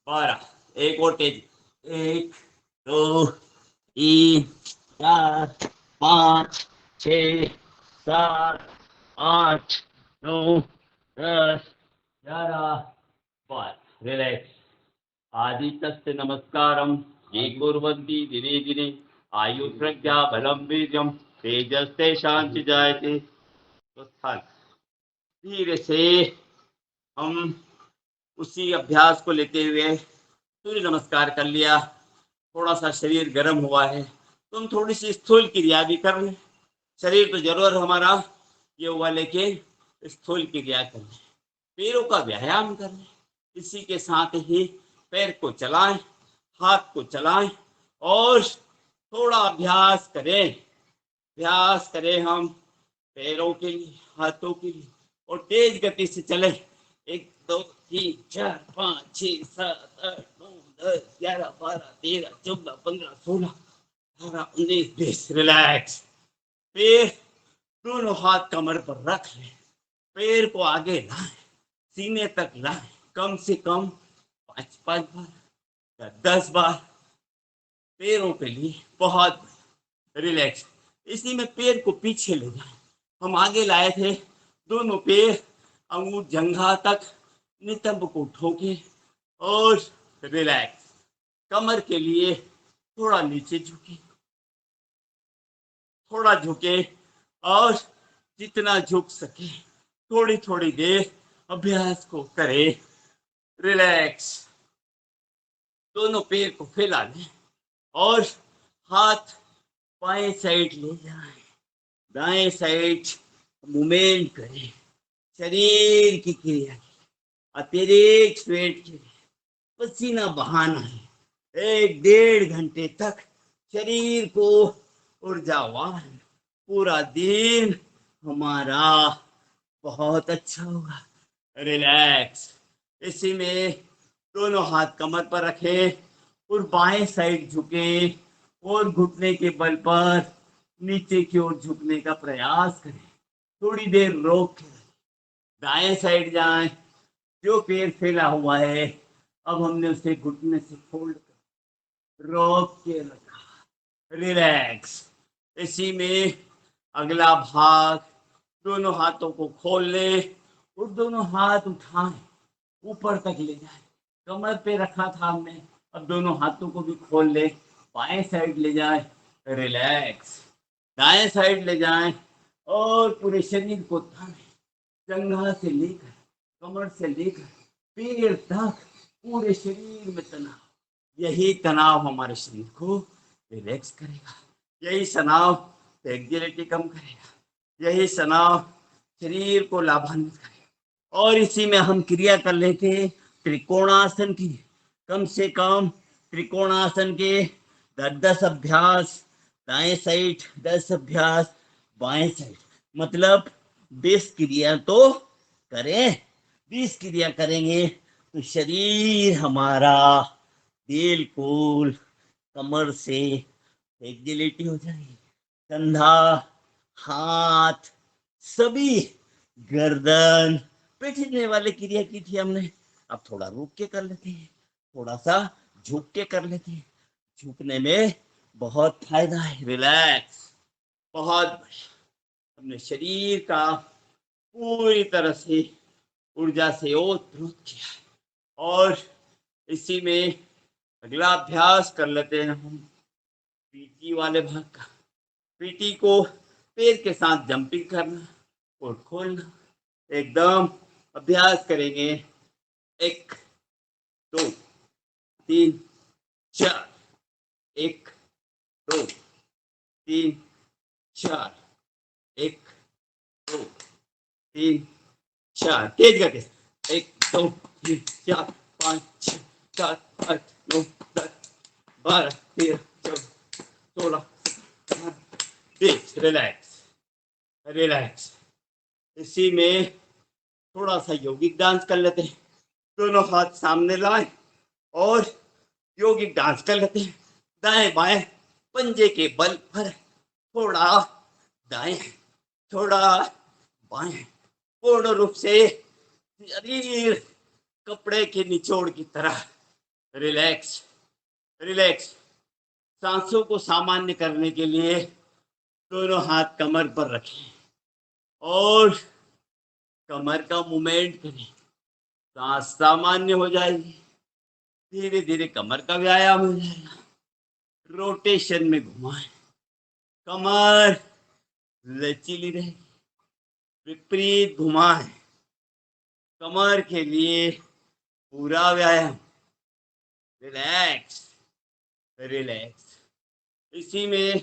12 एक और तेज 1 2 3 4 5 6 7 8 9 10 11 12 रिलैक्स आदितस्य नमस्कारम ये कुर्वन्ति दिने दिने आयु प्रज्ञा बलम वीर्यम तेजस्ते शांति जायते। तो स्थान धीरे से हम उसी अभ्यास को लेते हुए सूर्य नमस्कार कर लिया। थोड़ा सा शरीर गर्म हुआ है तो हम थोड़ी सी स्थूल क्रिया भी कर लें। शरीर तो जरूर हमारा ये हुआ लेकिन स्थूल क्रिया कर लें, पैरों का व्यायाम कर लें। इसी के साथ ही पैर को चलाएं, हाथ को चलाएं और थोड़ा अभ्यास करें हम पैरों के लिए, हाथों के लिए और तेज गति से चले। 1 2 3 4 5 6 7 8 9 10 11 12 13 14 15 16 18 19 20 रिलैक्स। पैर दोनों हाथ कमर पर रख लें, पैर को आगे लाएं, सीने तक लाएं, कम से कम 5 बार या 10 बार पैरों के लिए बहुत रिलैक्स। इसी में पैर को पीछे ले जाएं। हम आगे लाए थे दोनों पैर अंगूठ जंघा तक, नितंब को ठोके और रिलैक्स। कमर के लिए थोड़ा नीचे झुके और जितना झुक सके थोड़ी थोड़ी देर अभ्यास को करें। रिलैक्स। दोनों पैर को फैला लें और हाथ बाएं साइड ले जाएं, दाएं साइड मूवमेंट करें। शरीर की क्रिया अतिरिक्त स्वेट के लिए पसीना बहाना है। 1-1.5 घंटे तक शरीर को ऊर्जावान, पूरा दिन हमारा बहुत अच्छा होगा। रिलैक्स। इसी में दोनों हाथ कमर पर रखें और बाएं साइड झुके और घुटने के बल पर नीचे की ओर झुकने का प्रयास करें। थोड़ी देर रोक के दाएं साइड जाएं। जो पैर फैला हुआ है अब हमने उसे घुटने से फोल्ड कर रोक के रखा। रिलैक्स। इसी में अगला भाग दोनों हाथों को खोल ले और दोनों हाथ उठाएं, ऊपर तक ले जाएं। कमर पे रखा था हमने, अब दोनों हाथों को भी खोल ले, बाएं साइड ले जाएं। रिलैक्स। दाएं साइड ले जाएं और पूरे शरीर को थामें, जंघा से लेकर कमर से लेकर पैर तक पूरे शरीर में तनाव। यही तनाव हमारे शरीर को रिलैक्स करेगा, यही तनाव एंग्जाइटी कम करेगा, यही तनाव शरीर को लाभान्वित करेगा। और इसी में हम क्रिया कर लेते हैं त्रिकोणासन की। कम से कम त्रिकोणासन के 10 अभ्यास दाएं साइड, 10 अभ्यास बाएं साइड, मतलब 20 क्रिया तो करें। 20 क्रिया करेंगे तो शरीर हमारा बिल्कुल कमर से फ्लेक्सिबिलिटी हो जाएगी, कंधा, हाथ, सभी, गर्दन, बैठने वाले क्रिया की थी हमने, अब थोड़ा रुक के कर लेते हैं, थोड़ा सा झुक के कर लेते हैं। झुकने में बहुत फायदा है। रिलैक्स। बहुत अपने शरीर का पूरी तरह से ऊर्जा से ओतप्रोत किया है। और इसी में अगला अभ्यास कर लेते हैं हम पीटी वाले भाग का। पीटी को पैर के साथ जंपिंग करना और खोलना, एकदम अभ्यास करेंगे। 1 2 3 4 1 2 3 4 1 2 3 4 तेज गति 1 2 3 4 5 6 7 8 9 10 12 13 14 16 20 रिलैक्स रिलैक्स। इसी में थोड़ा सा यौगिक डांस कर लेते हैं। दोनों हाथ सामने लाए और यौगिक डांस कर लेते हैं। दाएं बाएं पंजे के बल पर थोड़ा दाएं थोड़ा बाएं, पूर्ण रूप से शरीर कपड़े के निचोड़ की तरह रिलैक्स रिलैक्स। सांसों को सामान्य करने के लिए दोनों हाथ कमर पर रखें और कमर का मूवमेंट करें। सांस सामान्य हो जाएगी, धीरे धीरे कमर का व्यायाम हो जाएगा। रोटेशन में घुमाएं, कमर लचीली रहेगी। विपरीत घुमाएं, कमर के लिए पूरा व्यायाम। Relax relax. इसी में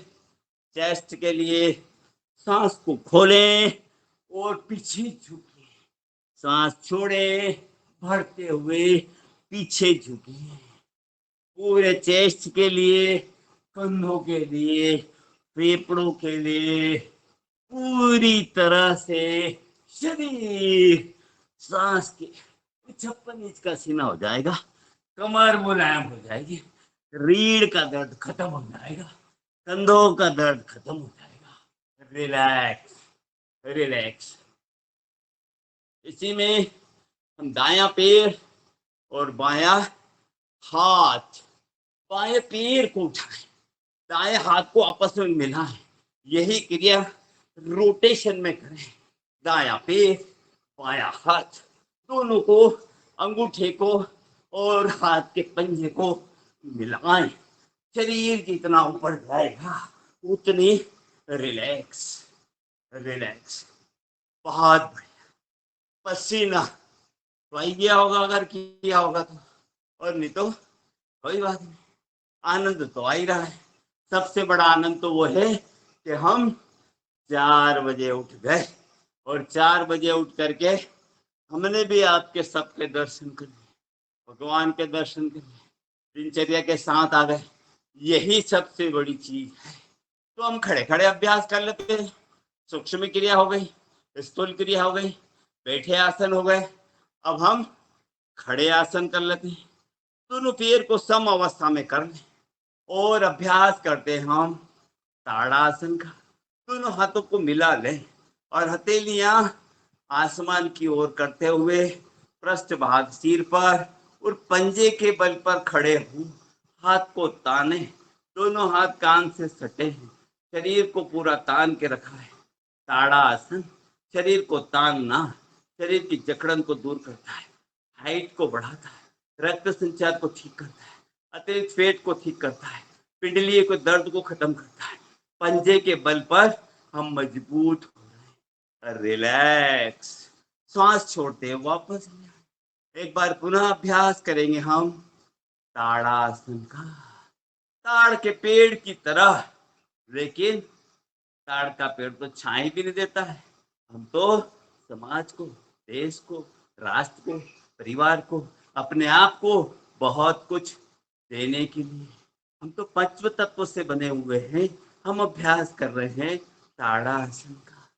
चेस्ट के लिए सांस को खोलें और पीछे झुकिए, सांस छोड़े बढ़ते हुए पीछे झुकिए। पूरे चेस्ट के लिए, कंधों के लिए, फेफड़ों के लिए पूरी तरह से शरीर सांस के 56 इंच का सीना हो जाएगा। कमर मुलायम हो जाएगी, रीढ़ का दर्द खत्म हो जाएगा, कंधों का दर्द खत्म हो जाएगा। Relax relax. इसी में हम दायां पैर और बायां हाथ, बाएं पैर को उठाएं, दाएं हाथ को आपस में मिलाएं। यही क्रिया रोटेशन में करें। दायां पैर बायां हाथ, दोनों को, अंगूठे को और हाथ के पंजे को मिलाएं। शरीर जितना ऊपर जाएगा उतनी रिलैक्स रिलैक्स। बहुत बढ़िया। पसीना तो आई गया होगा अगर किया होगा तो, और नहीं तो कोई बात नहीं। आनंद तो आ ही रहा है। सबसे बड़ा आनंद तो वो है कि हम 4 बजे उठ गए और 4 बजे उठ करके हमने भी आपके सबके दर्शन कर लिए, भगवान के दर्शन कर लिए, दिनचर्या के साथ आ गए। यही सबसे बड़ी चीज है। तो हम खड़े खड़े अभ्यास कर लेते हैं। सूक्ष्म क्रिया हो गई, स्थूल क्रिया हो गई, बैठे आसन हो गए। अब हम खड़े आसन कर लेते हैं। दोनों पैर को सम अवस्था में कर लें और अभ्यास करते हैं हम ताड़ासन का। दोनों हाथों को मिला लें और हथेलियां आसमान की ओर करते हुए पृष्ठ भाग सिर पर और पंजे के बल पर खड़े हो, हाथ को ताने। दोनों हाथ कान से सटे हैं, शरीर को पूरा तान के रखा है। ताड़ासन शरीर को तानना शरीर की जकड़न को दूर करता है, हाइट को बढ़ाता है, रक्त संचार को ठीक करता है, अतिरिक्त पेट को ठीक करता है, पिंडलीय को दर्द को खत्म करता है। पंजे के बल पर हम मजबूत हो रहे हैं। रिलैक्स। सांस छोड़ते वापस एक बार पुनः अभ्यास करेंगे हम ताड़ासन का। ताड़ के पेड़ की तरह, लेकिन ताड़ का पेड़ तो छाई भी नहीं देता है। हम तो समाज को, देश को, राष्ट्र को, परिवार को, अपने आप को बहुत कुछ देने के लिए हम तो पंच तत्व से बने हुए हैं। हम अभ्यास कर रहे हैं ताड़ासन का।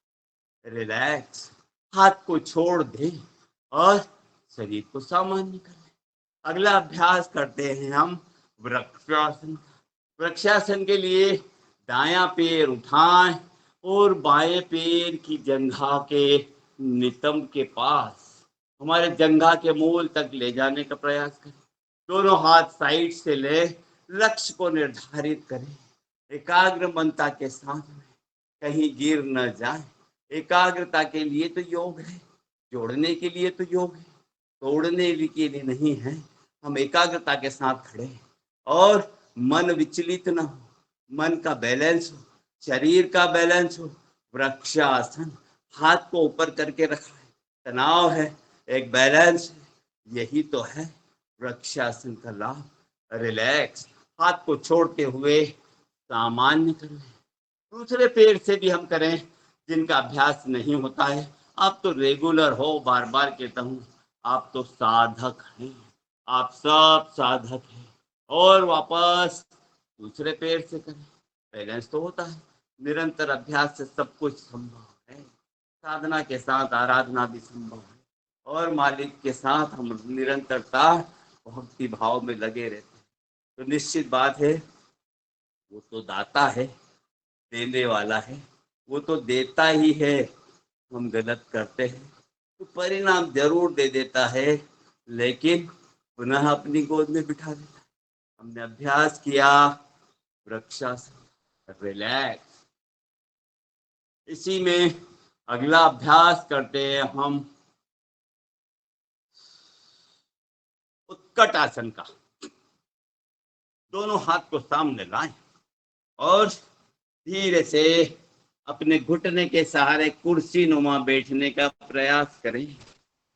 रिलैक्स। हाथ को छोड़ दे और शरीर को सामान्य कर ले। अगला अभ्यास करते हैं हम वृक्षासन। वृक्षासन के लिए दायां पैर उठाएं और बाएं पैर की जंघा के नितंब के पास, हमारे जंघा के मूल तक ले जाने का प्रयास करें। दोनों हाथ साइड से ले, लक्ष्य को निर्धारित करें। एकाग्र मनता के साथ में, कहीं गिर न जाए। एकाग्रता के लिए तो योग है, जोड़ने के लिए तो योग है, तोड़ने के लिए नहीं है। हम एकाग्रता के साथ खड़े और मन विचलित न हो, मन का बैलेंस हो, शरीर का बैलेंस हो। वृक्षासन, हाथ को ऊपर करके रखा है, तनाव है, एक बैलेंस है। यही तो है वृक्षासन का लाभ। रिलैक्स, हाथ को छोड़ते हुए सामान्य कर लें। दूसरे पैर से भी हम करें, जिनका अभ्यास नहीं होता है। आप तो रेगुलर हो, बार बार कहता हूं, आप तो साधक हैं, आप सब साधक हैं। और वापस दूसरे पैर से करें, बैलेंस तो होता है। निरंतर अभ्यास से सब कुछ संभव है। साधना के साथ आराधना भी संभव है, और मालिक के साथ हम निरंतरता भक्ति भाव में लगे रहते हैं। तो निश्चित बात है, वो तो दाता है, देने वाला है, वो तो देता ही है। हम गलत करते हैं तो परिणाम जरूर दे देता है, लेकिन पुनः अपनी गोद में बिठा देता है। हमने अभ्यास किया वृक्षासन, रिलैक्स। इसी में अगला अभ्यास करते हैं हम उत्कट आसन का। दोनों हाथ को सामने लाएं और धीरे से अपने घुटने के सहारे कुर्सी नुमा बैठने का प्रयास करें।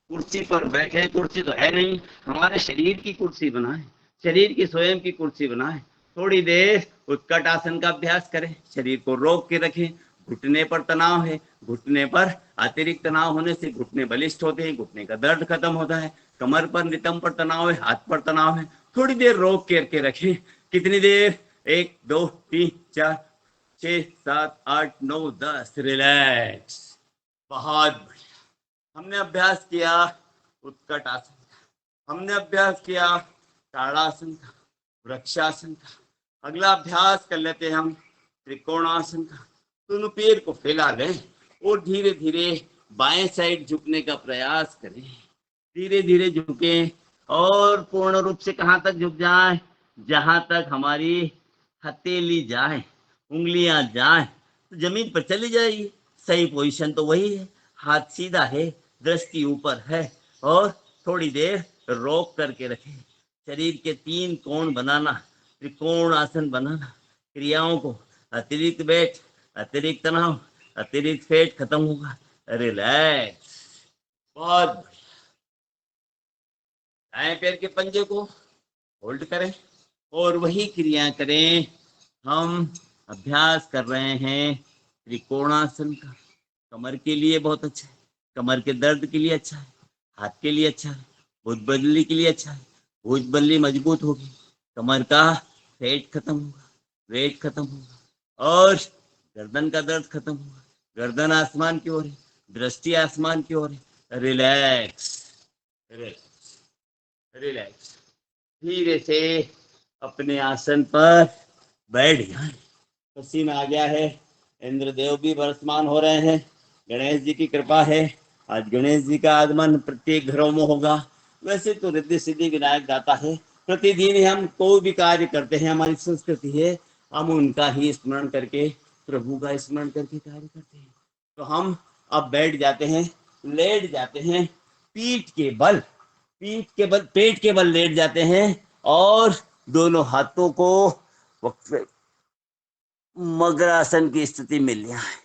कुर्सी पर बैठे, कुर्सी तो है नहीं, हमारे शरीर की कुर्सी बनाएं, शरीर की स्वयं की कुर्सी बनाएं। थोड़ी देर उत्कट आसन का अभ्यास करें, शरीर को रोक के रखें। घुटने पर तनाव है, घुटने पर अतिरिक्त तनाव होने से घुटने बलिष्ठ होते हैं, घुटने का दर्द खत्म होता है। कमर पर नितंब पर तनाव है, हाथ पर तनाव है, थोड़ी देर रोक करके रखें। कितनी देर? 1 2 3 4 6 7 8 9 10। रिलैक्स। बहुत बढ़िया। हमने अभ्यास किया उत्कट आसन का, हमने अभ्यास किया ताड़ासन का, वृक्षासन का। अगला अभ्यास कर लेते हैं हम त्रिकोणासन का। दोनों पैर को फैला लें और धीरे धीरे बाएं साइड झुकने का प्रयास करें। धीरे धीरे झुकें और पूर्ण रूप से कहां तक झुक जाए? जहां तक हमारी हथेली जाए, उंगलियां जाए, तो जमीन पर चली जाएगी। सही पोजीशन तो वही है, हाथ सीधा है, दृष्टि ऊपर है, और थोड़ी देर रोक करके रखें। शरीर के 3 कोण बनाना, त्रिकोण आसन बनाना। क्रियाओं को अतिरिक्त वेट, अतिरिक्त तनाव, अतिरिक्त फैट खत्म होगा। रिलैक्स। बहुत बढ़िया। दाएं पैर के पंजे को होल्ड करें और वही क्रिया करें। हम अभ्यास कर रहे हैं त्रिकोणासन का। कमर के लिए बहुत अच्छा है, कमर के दर्द के लिए अच्छा है, हाथ के लिए अच्छा है, भुजबल्ली के लिए अच्छा है। भुजबल्ली मजबूत होगी, कमर का फैट खत्म होगा, वेट खत्म होगा, और गर्दन का दर्द खत्म होगा। गर्दन आसमान की ओर है, दृष्टि आसमान की ओर है। Relax, relax, relax. धीरे से अपने आसन पर बैठ जाए। पसीना आ गया है, इंद्रदेव भी वर्तमान हो रहे हैं। गणेश जी की कृपा है, आज गणेश जी का आगमन प्रत्येक घरों में होगा। वैसे तो रिद्धि सिद्धि विनायक दाता है, प्रतिदिन ही हम कोई भी कार्य करते हैं, हमारी संस्कृति है, हम उनका ही स्मरण करके, प्रभु का स्मरण करके कार्य करते हैं। तो हम अब बैठ जाते हैं, लेट जाते हैं, पीठ के बल, पीठ के बल, पेट के बल लेट जाते हैं, और दोनों हाथों को मगरासन की स्थिति में लिया है।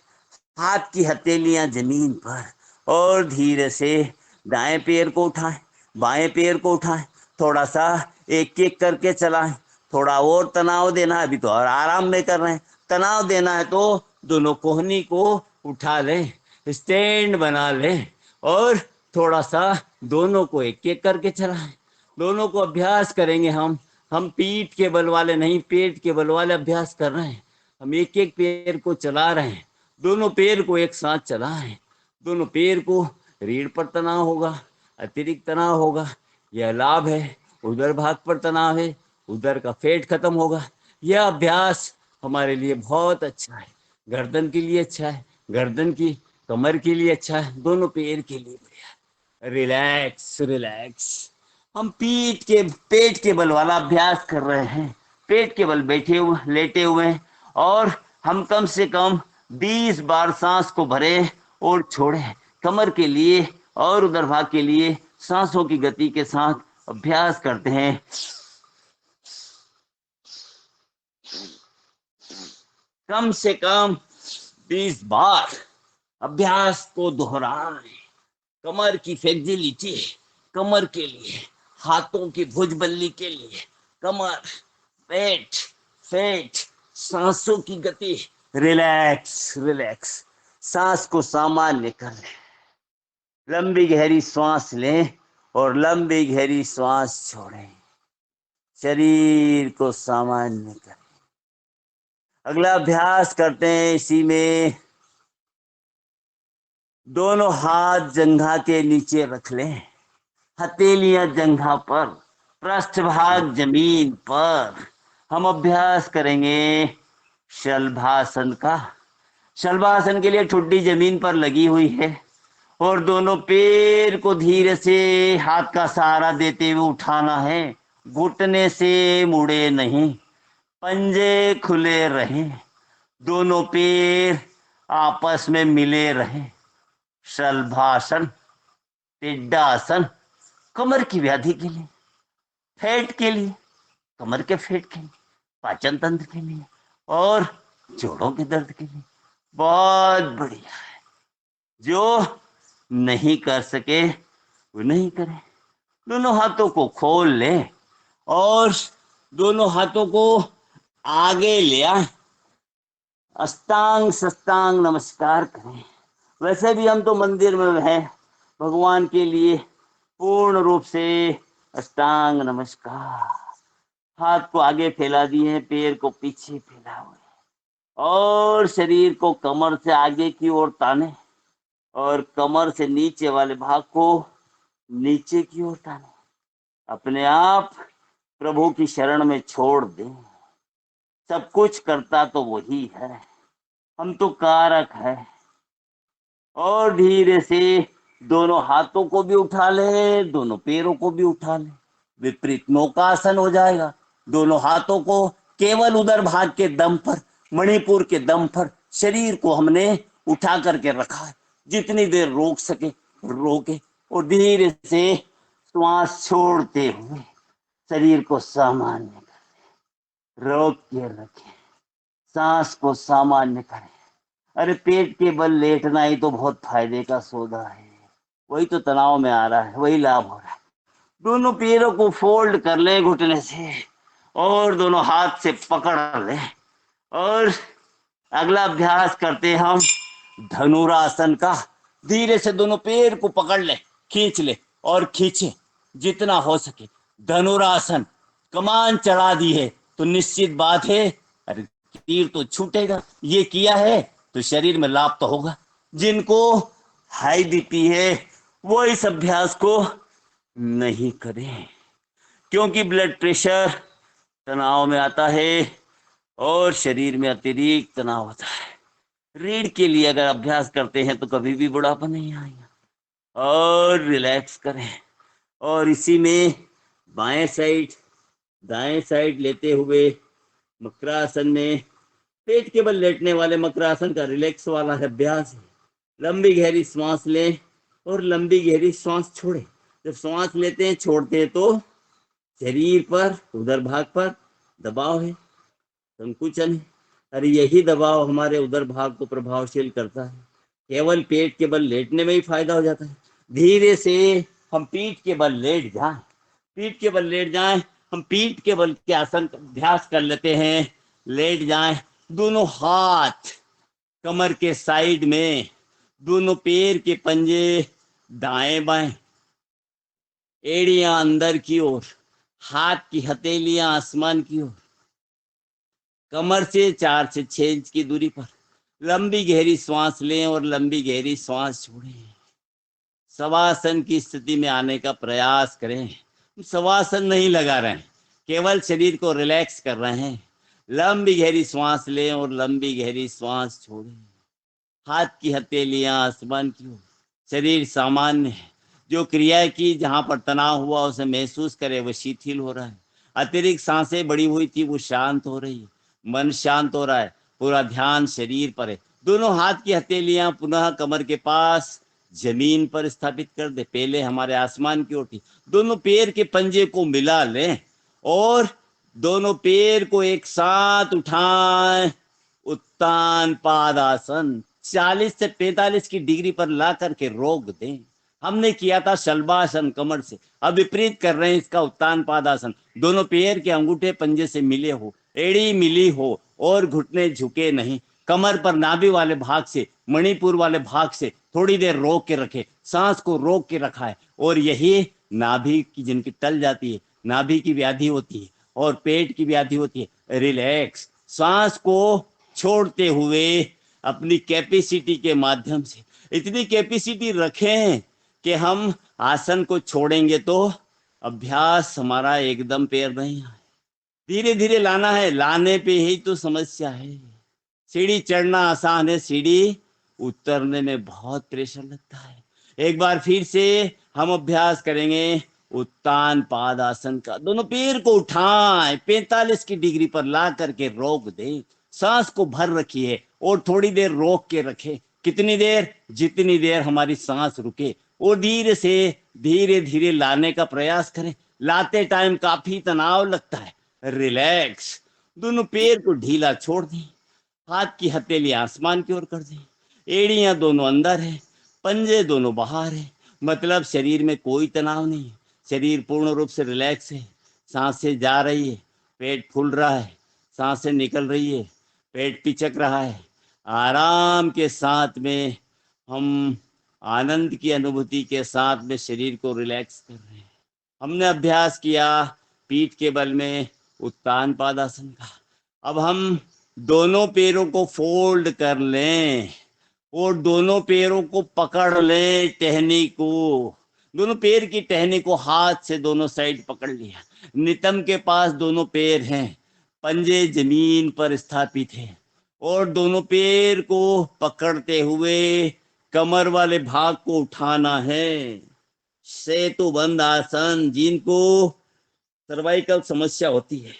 हाथ की हथेलियां जमीन पर, और धीरे से दाएं पैर को उठाएं, बाएं पैर को उठाएं। थोड़ा सा एक एक करके चलाएं। थोड़ा और तनाव देना है, अभी तो और आराम में कर रहे हैं। तनाव देना है तो दोनों कोहनी को उठा लें, स्टैंड बना लें, और थोड़ा सा दोनों को एक एक करके चलाएं। दोनों को अभ्यास करेंगे हम पीठ के बल वाले नहीं, पेट के बल वाले अभ्यास कर रहे हैं। हम एक एक पैर को चला रहे हैं, दोनों पैर को एक साथ चलाएं। दोनों पैर को रीढ़ पर तनाव होगा, अतिरिक्त तनाव होगा, यह लाभ है। उधर भाग पर तनाव है, उधर का फैट खत्म होगा। यह अभ्यास हमारे लिए बहुत अच्छा है, गर्दन के लिए अच्छा है, गर्दन की कमर के लिए अच्छा है, दोनों पैर के लिए बढ़िया। Relax, relax. हम पेट के बल वाला अभ्यास कर रहे हैं। पेट के बल बैठे हुए, लेटे हुए हैं, और हम कम से कम 20 बार सांस को भरें और छोड़ें। कमर के लिए और उदर भाग के लिए सांसों की गति के साथ अभ्यास करते हैं। कम से कम 20 बार अभ्यास को दोहराएं। कमर की फ्लेक्सिबिलिटी, कमर के लिए, हाथों की भुजबल्ली के लिए कमर, पेट, पेट, सांसों की गति, रिलैक्स रिलैक्स, सांस को सामान्य कर लें। लंबी गहरी सांस लें और लंबी गहरी सांस छोड़ें। शरीर को सामान्य करें। अगला अभ्यास करते हैं। इसी में दोनों हाथ जंघा के नीचे रख लें, हथेलियां जंघा पर, पृष्ठभाग जमीन पर। हम अभ्यास करेंगे शलभासन का। शलभासन के लिए ठुड्डी जमीन पर लगी हुई है और दोनों पैर को धीरे से हाथ का सहारा देते हुए उठाना है। घुटने से मुड़े नहीं, पंजे खुले रहें, दोनों पैर आपस में मिले रहें। शलभासन, टिड्डासन कमर की व्याधि के लिए, फैट के लिए, कमर के फैट के लिए, पाचन तंत्र के लिए और जोड़ों के दर्द के लिए बहुत बढ़िया है। जो नहीं कर सके वो नहीं करें। दोनों हाथों को खोल लें और दोनों हाथों को आगे ले आए। अष्टांग सष्टांग नमस्कार करें। वैसे भी हम तो मंदिर में हैं, भगवान के लिए पूर्ण रूप से अष्टांग नमस्कार। हाथ को आगे फैला दिए, पैर को पीछे फैला हुए और शरीर को कमर से आगे की ओर ताने और कमर से नीचे वाले भाग को नीचे की ओर ताने। अपने आप प्रभु की शरण में छोड़ दें। सब कुछ करता तो वही है, हम तो कारक है। और धीरे से दोनों हाथों को भी उठा ले, दोनों पैरों को भी उठा ले। विपरीत नौकासन हो जाएगा। दोनों हाथों को केवल उदर भाग के दम पर, मणिपुर के दम पर शरीर को हमने उठा करके रखा है। जितनी देर रोक सके रोके और धीरे से श्वास छोड़ते हुए शरीर को सामान्य करें, रोक के रखें, सांस को सामान्य करें। अरे पेट के बल लेटना ही तो बहुत फायदे का सौदा है। वही तो तनाव में आ रहा है, वही लाभ हो रहा है। दोनों पैरों को फोल्ड कर ले घुटने से और दोनों हाथ से पकड़ ले और अगला अभ्यास करते हैं हम धनुरासन का। धीरे से दोनों पैर को पकड़ ले, खींच ले और खींचे जितना हो सके। धनुरासन कमान चढ़ा दी है तो निश्चित बात है अरे तीर तो छूटेगा। ये किया है तो शरीर में लाभ तो होगा। जिनको हाई बीपी है वो इस अभ्यास को नहीं करें, क्योंकि ब्लड प्रेशर तनाव में आता है और शरीर में अतिरिक्त तनाव होता है। रीढ़ के लिए अगर अभ्यास करते हैं तो कभी भी बुढ़ापा नहीं आएगा। और रिलैक्स करें और इसी में बाएं साइड दाएं साइड लेते हुए मकरासन में पेट के बल लेटने वाले मकरासन का रिलैक्स वाला अभ्यास है। लंबी गहरी सांस लें और लंबी गहरी सांस छोड़ें। जब सांस लेते हैं छोड़ते हैं तो शरीर पर उदर भाग पर दबाव है, संकुचन है। अरे यही दबाव हमारे उदर भाग को प्रभावशील करता है। केवल पेट के बल लेटने में ही फायदा हो जाता है। धीरे से हम पीठ के बल लेट जाएं, पीठ के बल लेट जाएं। हम पीठ के बल के आसन अभ्यास कर लेते हैं। लेट जाएं, दोनों हाथ कमर के साइड में, दोनों पैर के पंजे दाएं बाएं, एड़ियां अंदर की ओर, हाथ की हथेलियां आसमान की ओर, कमर से 4 से 6 इंच की दूरी पर। लंबी गहरी सांस लें और लंबी गहरी सांस छोड़ें। शवासन की स्थिति में आने का प्रयास करें। शवासन नहीं लगा रहे हैं, केवल शरीर को रिलैक्स कर रहे हैं। लंबी गहरी सांस लें और लंबी गहरी सांस छोड़ें। हाथ की हथेलियां आसमान की ओर, शरीर सामान्य है। जो क्रिया की जहां पर तनाव हुआ उसे महसूस करे, वो शिथिल हो रहा है। अतिरिक्त सांसें बढ़ी हुई थी वो शांत हो रही है। मन शांत हो रहा है, पूरा ध्यान शरीर पर है। दोनों हाथ की हथेलियां पुनः कमर के पास जमीन पर स्थापित कर दे। पहले हमारे आसमान की ओर थी। दोनों पैर के पंजे को मिला लें और दोनों पैर को एक साथ उठाएं। उत्तान पादासन 40 से 45 की डिग्री पर ला करके रोक दें। हमने किया था शलभासन कमर से, अब विपरीत कर रहे हैं इसका उत्तान पादासन। दोनों पैर के अंगूठे पंजे से मिले हो, एड़ी मिली हो और घुटने झुके नहीं। कमर पर नाभि वाले भाग से, मणिपुर वाले भाग से थोड़ी देर रोक के रखे, सांस को रोक के रखा है। और यही नाभि की जिनकी टल जाती है, नाभि की व्याधि होती है और पेट की व्याधि होती है, रिलैक्स सांस को छोड़ते हुए अपनी कैपेसिटी के माध्यम से, इतनी कैपेसिटी रखें कि हम आसन को छोड़ेंगे तो अभ्यास हमारा एकदम पैर नहीं आए, धीरे धीरे लाना है। लाने पे ही तो समस्या है। सीढ़ी चढ़ना आसान है, सीढ़ी उतरने में बहुत प्रेशर लगता है। एक बार फिर से हम अभ्यास करेंगे उत्तान पाद आसन का। दोनों पैर को उठाएं, 45 की डिग्री पर ला करके रोक दें, सांस को भर रखिए और थोड़ी देर रोक के रखें। कितनी देर? जितनी देर हमारी सांस रुके। और धीरे से धीरे धीरे लाने का प्रयास करें। लाते टाइम काफी तनाव लगता है, रिलैक्स। दोनों पैर को ढीला छोड़ दें, हाथ की हथेली आसमान की ओर कर दें, एड़ियां दोनों अंदर है, पंजे दोनों बाहर है, मतलब शरीर में कोई तनाव नहीं है, शरीर पूर्ण रूप से रिलैक्स है। सांसें जा रही है, पेट फूल रहा है, सांसें निकल रही है, पेट पिचक रहा है। आराम के साथ में हम आनंद की अनुभूति के साथ में शरीर को रिलैक्स कर रहे हैं। हमने अभ्यास किया पीठ के बल में उत्तान पादासन का। अब हम दोनों पैरों को फोल्ड कर लें और दोनों पैरों को पकड़ लें, टहनी को, दोनों पैर की टहनी को हाथ से दोनों साइड पकड़ लिया। नितंब के पास दोनों पैर हैं, पंजे जमीन पर स्थापित हैं और दोनों पैर को पकड़ते हुए कमर वाले भाग को उठाना है। सेतु बंद आसन। जिनको सर्वाइकल समस्या होती है,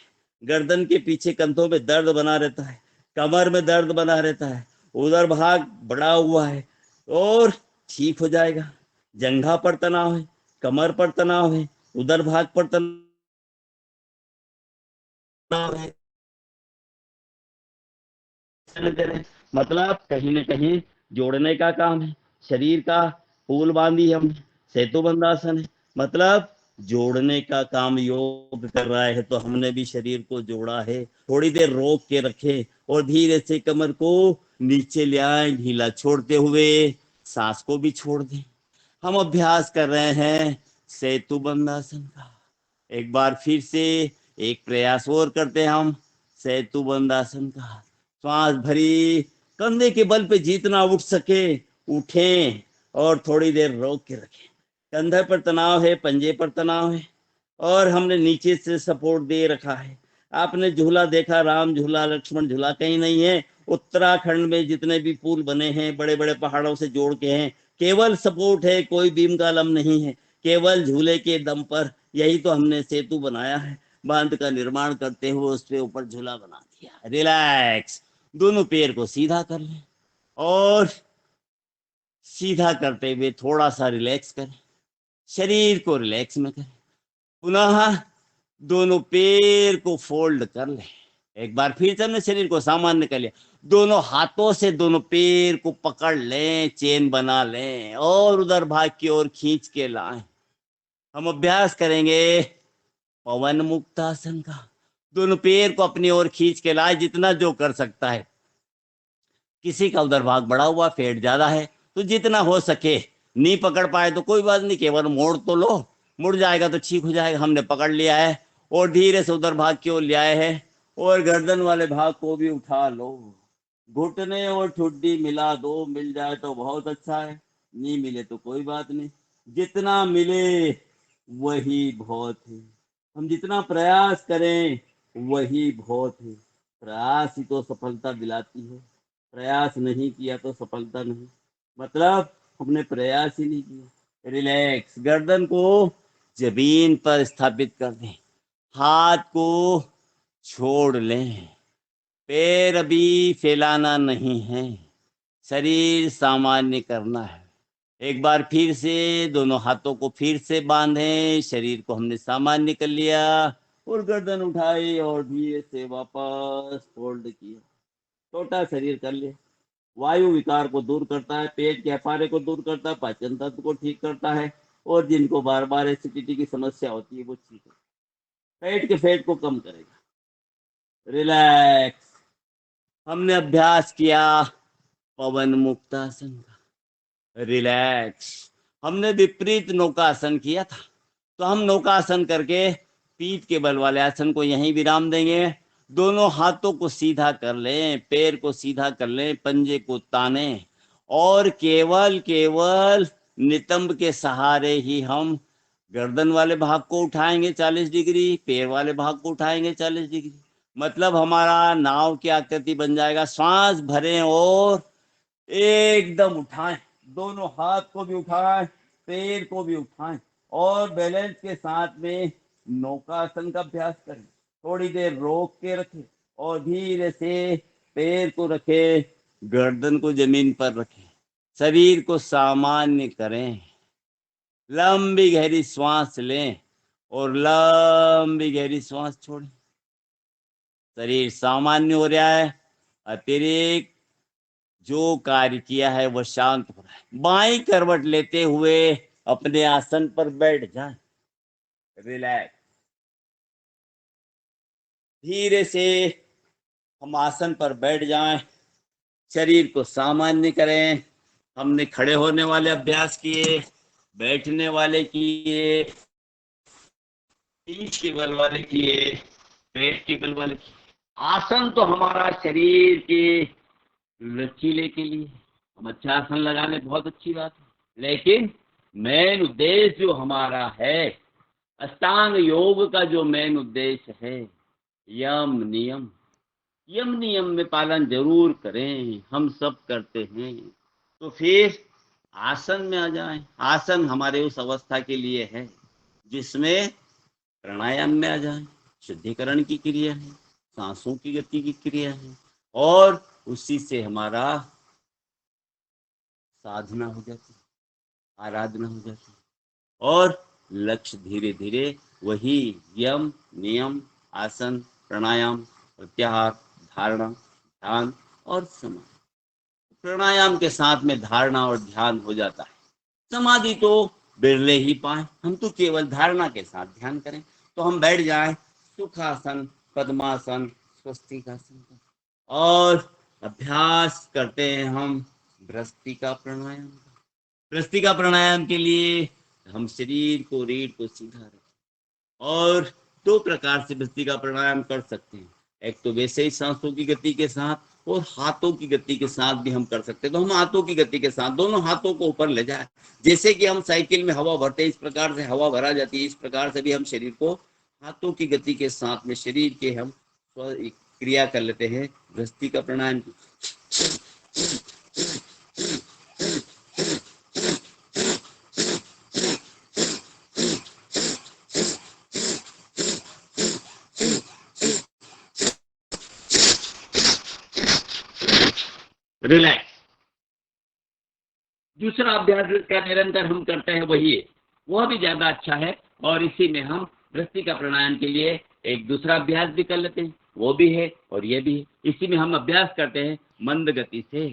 गर्दन के पीछे कंधों में दर्द बना रहता है, कमर में दर्द बना रहता है, उधर भाग बढ़ा हुआ है, और ठीक हो जाएगा। जंघा पर तनाव है, कमर पर तनाव है, उधर भाग पर तनाव है, मतलब कहीं ना कहीं जोड़ने का काम है। शरीर का पुल बांधी हमने, सेतु बंधासन है, मतलब जोड़ने का काम योग कर रहा है। तो हमने भी शरीर को जोड़ा है। थोड़ी देर रोक के रखे और धीरे से कमर को नीचे ले आए, ढीला छोड़ते हुए सांस को भी छोड़ दें। हम अभ्यास कर रहे हैं सेतु बंधासन का। एक बार फिर से एक प्रयास और करते हैं हम सेतु बंधासन का। श्वास भरी, कंधे के बल पे जितना उठ सके उठें और थोड़ी देर रोक के रखें। कंधे पर तनाव है, पंजे पर तनाव है और हमने नीचे से सपोर्ट दे रखा है। आपने झूला देखा, राम झूला, लक्ष्मण झूला, कहीं नहीं है। उत्तराखंड में जितने भी पुल बने हैं बड़े बड़े पहाड़ों से जोड़ के हैं, केवल सपोर्ट है, कोई बीम का लम नहीं है, केवल झूले के दम पर। यही तो हमने सेतु बनाया है, बांध का निर्माण करते हुए उस पे ऊपर झूला बना दिया। रिलैक्स। दोनों पैर को सीधा कर लें और सीधा करते हुए थोड़ा सा रिलैक्स करें, शरीर को रिलैक्स में करें। पुनः दोनों पैर को फोल्ड कर लें। एक बार फिर से हमने शरीर को सामान्य कर लिया। दोनों हाथों से दोनों पैर को पकड़ लें, चेन बना लें और उधर भाग की ओर खींच के लाएं। हम अभ्यास करेंगे पवन मुक्तासन का। दोनों पैर को अपनी ओर खींच के लाए, जितना जो कर सकता है। किसी का उधर भाग बढ़ा हुआ, पेट ज्यादा है, तो जितना हो सके। नहीं पकड़ पाए तो कोई बात नहीं, केवल मोड़ तो लो, मुड़ जाएगा तो ठीक हो जाएगा। हमने पकड़ लिया है और धीरे से उधर भाग की ओर ले आए हैं और गर्दन वाले भाग को भी उठा लो। घुटने और ठुड्डी मिला दो, मिल जाए तो बहुत अच्छा है, नहीं मिले तो कोई बात नहीं। जितना मिले वही बहुत है। हम जितना प्रयास करें वही बहुत है। प्रयास ही तो सफलता दिलाती है। प्रयास नहीं किया तो सफलता नहीं, मतलब हमने प्रयास ही नहीं किया। रिलैक्स। गर्दन को जमीन पर स्थापित कर दें, हाथ को छोड़ लें, पैर अभी फैलाना नहीं है, शरीर सामान्य करना है। एक बार फिर से दोनों हाथों को फिर से बांधें, शरीर को हमने सामान्य कर लिया और गर्दन उठाई और धीरे से वापस फोल्ड किया, छोटा शरीर कर लिया। वायु विकार को दूर करता है, पेट के अपारे को दूर करता है, पाचन तंत्र को ठीक करता है, और जिनको बार बार एसिडिटी की समस्या होती है वो ठीक है, पेट के फैट को कम करेगा। रिलैक्स। हमने अभ्यास किया पवन मुक्तासन का, रिलैक्स। हमने विपरीत नौकासन किया था, तो हम नौकासन करके पीठ के बल वाले आसन को यहीं विराम देंगे। दोनों हाथों को सीधा कर लें, पैर को सीधा कर लें, पंजे को ताने, और केवल केवल नितंब के सहारे ही हम गर्दन वाले भाग को उठाएंगे 40 डिग्री, पैर वाले भाग को उठाएंगे 40 डिग्री। मतलब हमारा नाव की आकृति बन जाएगा। श्वास भरें और एकदम उठाएं, दोनों हाथ को भी उठाएं, पैर को भी उठाएं, और बैलेंस के साथ में नौकासन का अभ्यास करें। थोड़ी देर रोक के रखें और धीरे से पैर को रखें, गर्दन को जमीन पर रखें, शरीर को सामान्य करें, लंबी गहरी श्वास लें और लंबी गहरी श्वास छोड़ें। शरीर सामान्य हो रहा है, अतिरिक्त जो कार्य किया है वह शांत हो रहा है। बाईं करवट लेते हुए अपने आसन पर बैठ जाएं, रिलैक्स। धीरे से हम आसन पर बैठ जाएं, शरीर को सामान्य करें। हमने खड़े होने वाले अभ्यास किए, बैठने वाले किए, पीठ के बल वाले किए, पेट के बल वाले किए। आसन तो हमारा शरीर के लचीले के लिए, हम अच्छा आसन लगा ले, बहुत अच्छी बात है, लेकिन मेन उद्देश्य जो हमारा है, अष्टांग योग का जो मेन उद्देश्य है, यम नियम, यम नियम में पालन जरूर करें। हम सब करते हैं, तो फिर आसन में आ जाएं। आसन हमारे उस अवस्था के लिए है जिसमें प्राणायाम में आ जाएं, शुद्धिकरण की क्रिया है, सांसों की गति की क्रिया है, और उसी से हमारा साधना हो जाती है, आराधना हो जाती है, और लक्ष्य धीरे धीरे वही यम नियम, आसन, प्राणायाम, प्रत्याहार, धारणा, ध्यान और समाधि। प्राणायाम के साथ में धारणा और ध्यान हो जाता है। समाधि तो बिरले ही पाए, हम तो केवल धारणा के साथ ध्यान करें। तो हम बैठ जाएं सुखासन, पद्मासन, स्वस्तिकासन, और अभ्यास करते हैं हम भ्रस्तिका प्राणायाम। भ्रस्तिका प्राणायाम के लिए हम शरीर को, रीढ़ को सीधा रखें, और दो प्रकार से भ्रस्तिका प्राणायाम कर सकते हैं। एक तो वैसे ही सांसों की गति के साथ, और हाथों की गति के साथ भी हम कर सकते हैं। तो हम हाथों की गति के साथ दोनों हाथों को ऊपर ले जाए, जैसे कि हम साइकिल में हवा भरते हैं, इस प्रकार से हवा भरा जाती है, इस प्रकार से भी हम शरीर को हाथों की गति के साथ में शरीर के हम क्रिया कर लेते हैं भ्रस्तिका प्राणायाम। रिलैक्स। दूसरा अभ्यास का निरंतर हम करते हैं वही है, वह भी ज्यादा अच्छा है, और इसी में हम भ्रस्तिका प्राणायाम के लिए एक दूसरा अभ्यास भी कर लेते हैं, वो भी है और ये भी है। इसी में हम अभ्यास करते हैं मंद गति से।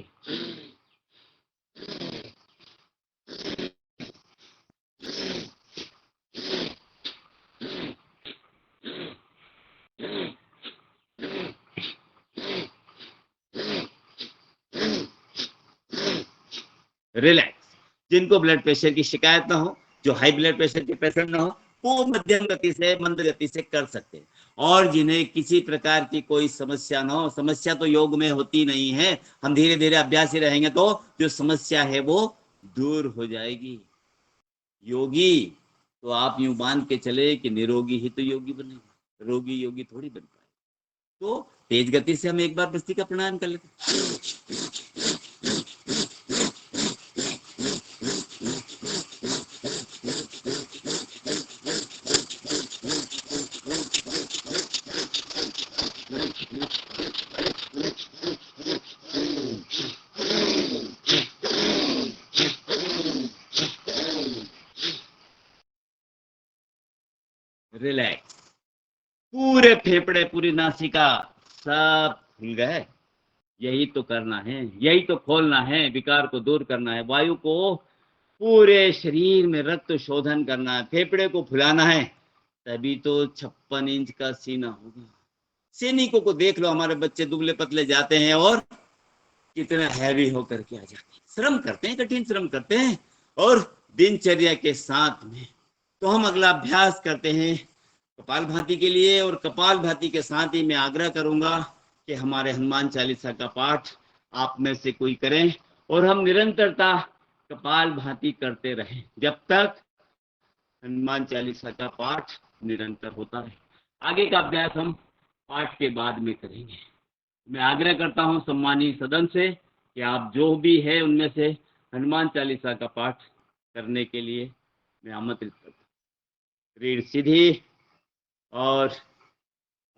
रिलैक्स। जिनको ब्लड प्रेशर की शिकायत ना हो, जो हाई ब्लड प्रेशर के पेशेंट ना हो, वो मध्यम गति से, मंद गति से कर सकते हैं। और जिन्हें किसी प्रकार की कोई समस्या ना हो, समस्या तो योग में होती नहीं है, हम धीरे धीरे अभ्यास ही रहेंगे तो जो समस्या है वो दूर हो जाएगी। योगी तो आप यूं मान के चले कि निरोगी ही तो योगी बनेगा, रोगी योगी थोड़ी बन पाए। तो तेज गति से हम एक बार भ्रस्तिका प्राणायाम कर लेते हैं। रिलैक्स। पूरे फेफड़े, पूरी नासिका सब खुल गए, यही तो करना है, यही तो खोलना है, विकार को दूर करना है, वायु को पूरे शरीर में रक्त शोधन करना है, फेफड़े को फुलाना है, तभी तो 56 इंच का सीना होगा। सैनिकों को देख लो, हमारे बच्चे दुबले पतले जाते हैं और कितना हैवी होकर के आ जाते हैं, श्रम करते हैं, कठिन श्रम करते हैं और दिनचर्या के साथ में। तो हम अगला अभ्यास करते हैं कपाल भाती के लिए, और कपाल भाती के साथ ही मैं आग्रह करूंगा कि हमारे हनुमान चालीसा का पाठ आप में से कोई करें और हम निरंतरता कपाल भाती करते रहें जब तक हनुमान चालीसा का पाठ निरंतर होता है। आगे का अभ्यास हम पाठ के बाद में करेंगे। मैं आग्रह करता हूं सम्मानीय सदन से कि आप जो भी है उनमें से हनुमान चालीसा का पाठ करने के लिए मैं आमंत्रित करता हूं। रीढ़ सीधी और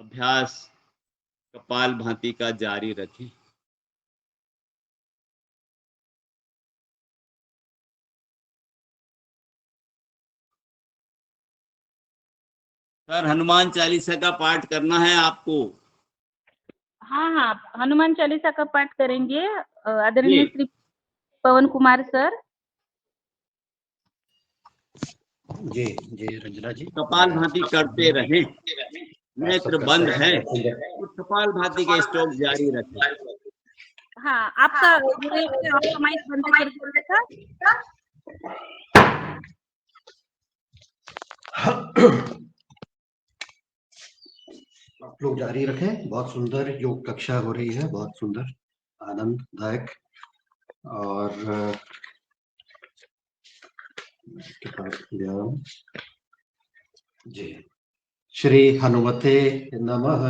अभ्यास कपाल भाती का जारी रखें। सर, हनुमान चालीसा का पाठ करना है आपको। हाँ हाँ, हनुमान चालीसा का पाठ करेंगे आदरणीय जी। श्री पवन कुमार सर। जी जी रंजना जी, कपाल भाती करते रहें, नेत्र बंद है तो कपाल भाती के स्ट्रोक जारी रखें। हाँ, आपका आपका माइक बंद कर दीजिएगा। आप लोग जारी रखें। बहुत सुंदर योग कक्षा हो रही है, बहुत सुंदर, आनंददायक। और इसके पास ध्यान। जी, श्री हनुमते नमः।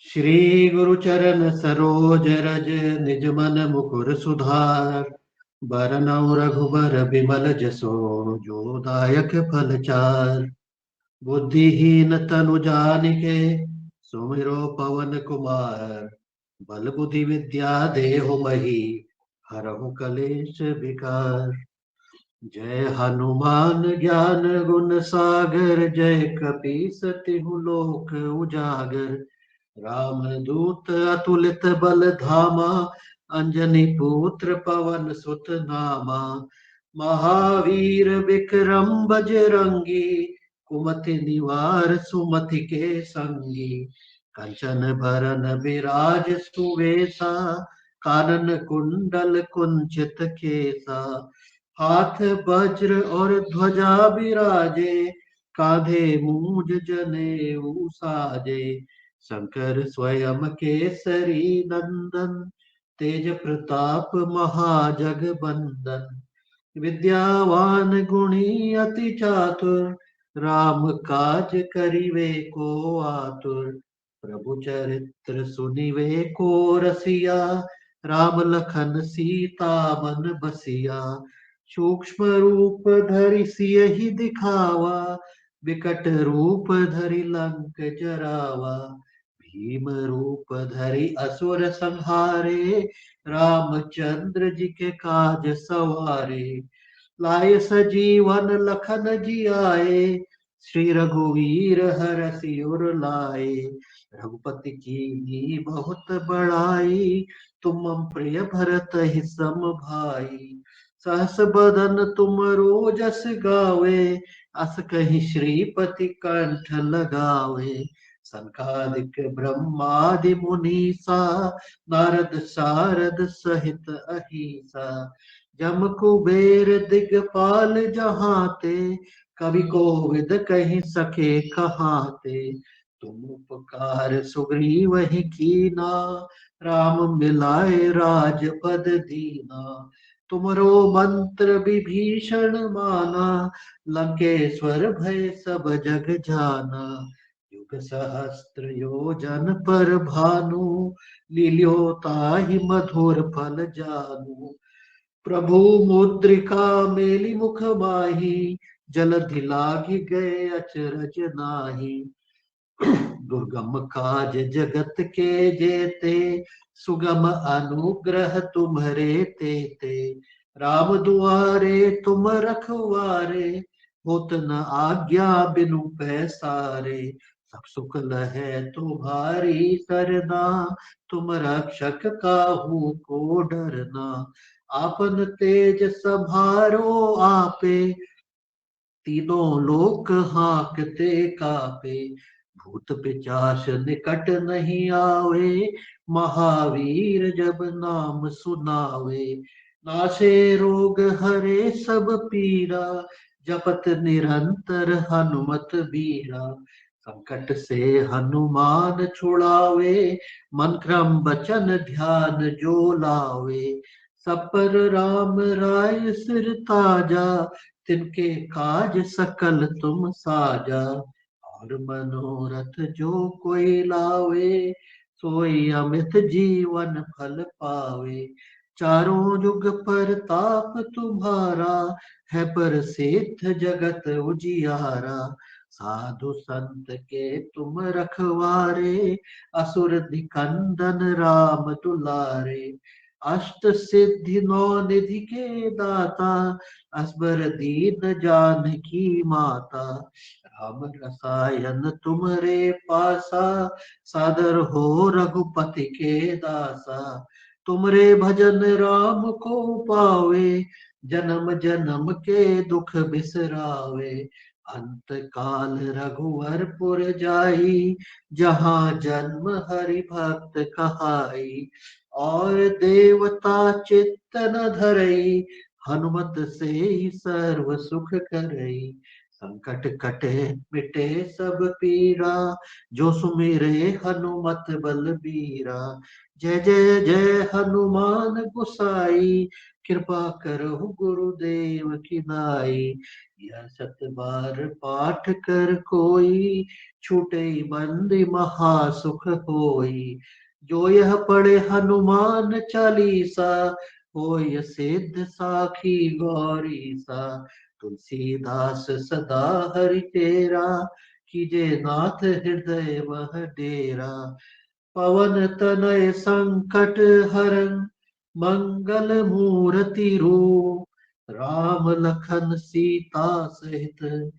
श्री गुरु चरण सरोज रज निज मन मुकुर सुधार, बरनउँ रघुबर बिमल जसो जो दायक फल चार। बुद्धिहीन तनु जानिके सुमिरो पवन कुमार, बल बुद्धि विद्या देहु मही हरहु कलेश विकार। जय हनुमान ज्ञान गुण सागर, जय कपीस तिहु लोक उजागर। राम दूत अतुलित बल धामा, अंजनी पुत्र पवन सुत नामा। महावीर विक्रम बजरंगी, कुमति निवार सुमति के संगी। कंचन बरन विराज सुवेसा, कानन कुंडल कुंचित केसा। हाथ वज्र और ध्वजा विराजे, कांधे मूज जनेऊ साजे। शंकर स्वयं केसरी नंदन, तेज प्रताप महाजगबंदन। विद्यावान गुणी अति चातुर, राम काज करिवे को आतुर। प्रभु चरित्र सुनिवे को रसिया, राम लखन सीता मन बसिया। सूक्ष्म रूप धरि सियहि दिखावा, विकट रूप धरि लंक जरावा। भीम रूप धरि असुर संहारे, रामचंद्र जी के काज सवारे। लाए सजीवन लखन जियाए, श्री रघुवीर हरषि उर लाए। रघुपति की बहुत बड़ाई, तुम प्रिय भरत ही सम भाई। सहस बदन तुम रोजस गावे, अस कहीं श्रीपति कंठ लगावे। सनकादिक ब्रह्मादि मुनीसा, नारद सारद सहित अहिसा। जम कुबेर दिगपाल जहाते, कवि कोविद कहीं सके कहाते। तुम उपकार सुग्रीव ही कीना, राम मिलाए राजपद दीना। तुमरो मंत्र विभीषण माना, लंकेश्वर भय सब जग जाना। युग सहस्त्र योजन पर भानु, लील्यो ताहि मधुर फल जानू। प्रभु मुद्रिका मेलि मुख माही, जलधि लागी गए अचरज नाही। दुर्गम काज जगत के जेते, सुगम अनुग्रह तुम्हरे तेते। राम दुआरे तुम रखवारे, होत न आज्ञा बिनु पैसारे। सब सुख लहे तुम्हारी सरना, तुम रक्षक काहू को डरना। आपन तेज सभारो आपे, तीनों लोक हाँकते कापे। भूत पिचास निकट नहीं आवे, महावीर जब नाम सुनावे। नासे रोग हरे सब पीरा, जपत निरंतर हनुमत बीरा। संकट से हनुमान छुड़ावे, मन क्रम वचन ध्यान जो लावे। सब पर राम राय सिर ताजा, तिनके काज सकल तुम साजा। और मनोरथ जो कोई लावे, सोई अमित जीवन फल पावे। चारों युग परताप तुम्हारा, है प्रसिद्ध जगत उजियारा। साधु संत के तुम रखवारे, असुर निकंदन राम दुलारे। अष्ट सिद्धि नौ निधि के दाता, असबर दीन जानकी माता। राम रसायन तुम्हारे पासा, सादर हो रघुपति के दासा। तुमरे भजन राम को पावे, जन्म जन्म के दुख बिसरावे। अंत काल रघुवर पुर जाई, जहाँ जन्म हरि भक्त कहाई। और देवता चित्त न धरई, हनुमत से ही सर्व सुख करई। संकट कटे मिटे सब पीरा, जो सुमिरे हनुमत बलबीरा। जय जय जय हनुमान गोसाई, कृपा करो गुरुदेव की नाई। यह सत बार पाठ कर कोई, छूटे बंदी महासुख होई। जो यह पढ़े हनुमान चालीसा, होय सिद्ध साखी गौरी सा। तुलसीदास सदा हरि तेरा, कीजे नाथ हृदय वह डेरा। पवन तनय संकट हरन, मंगल मूर्ति रूप। राम लखन सीता सहित,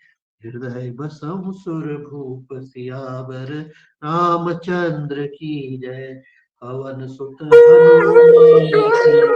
हृदय बसहु सुरभूप। सियावर रामचंद्र की जय, पवन सुत हनुमान की जय।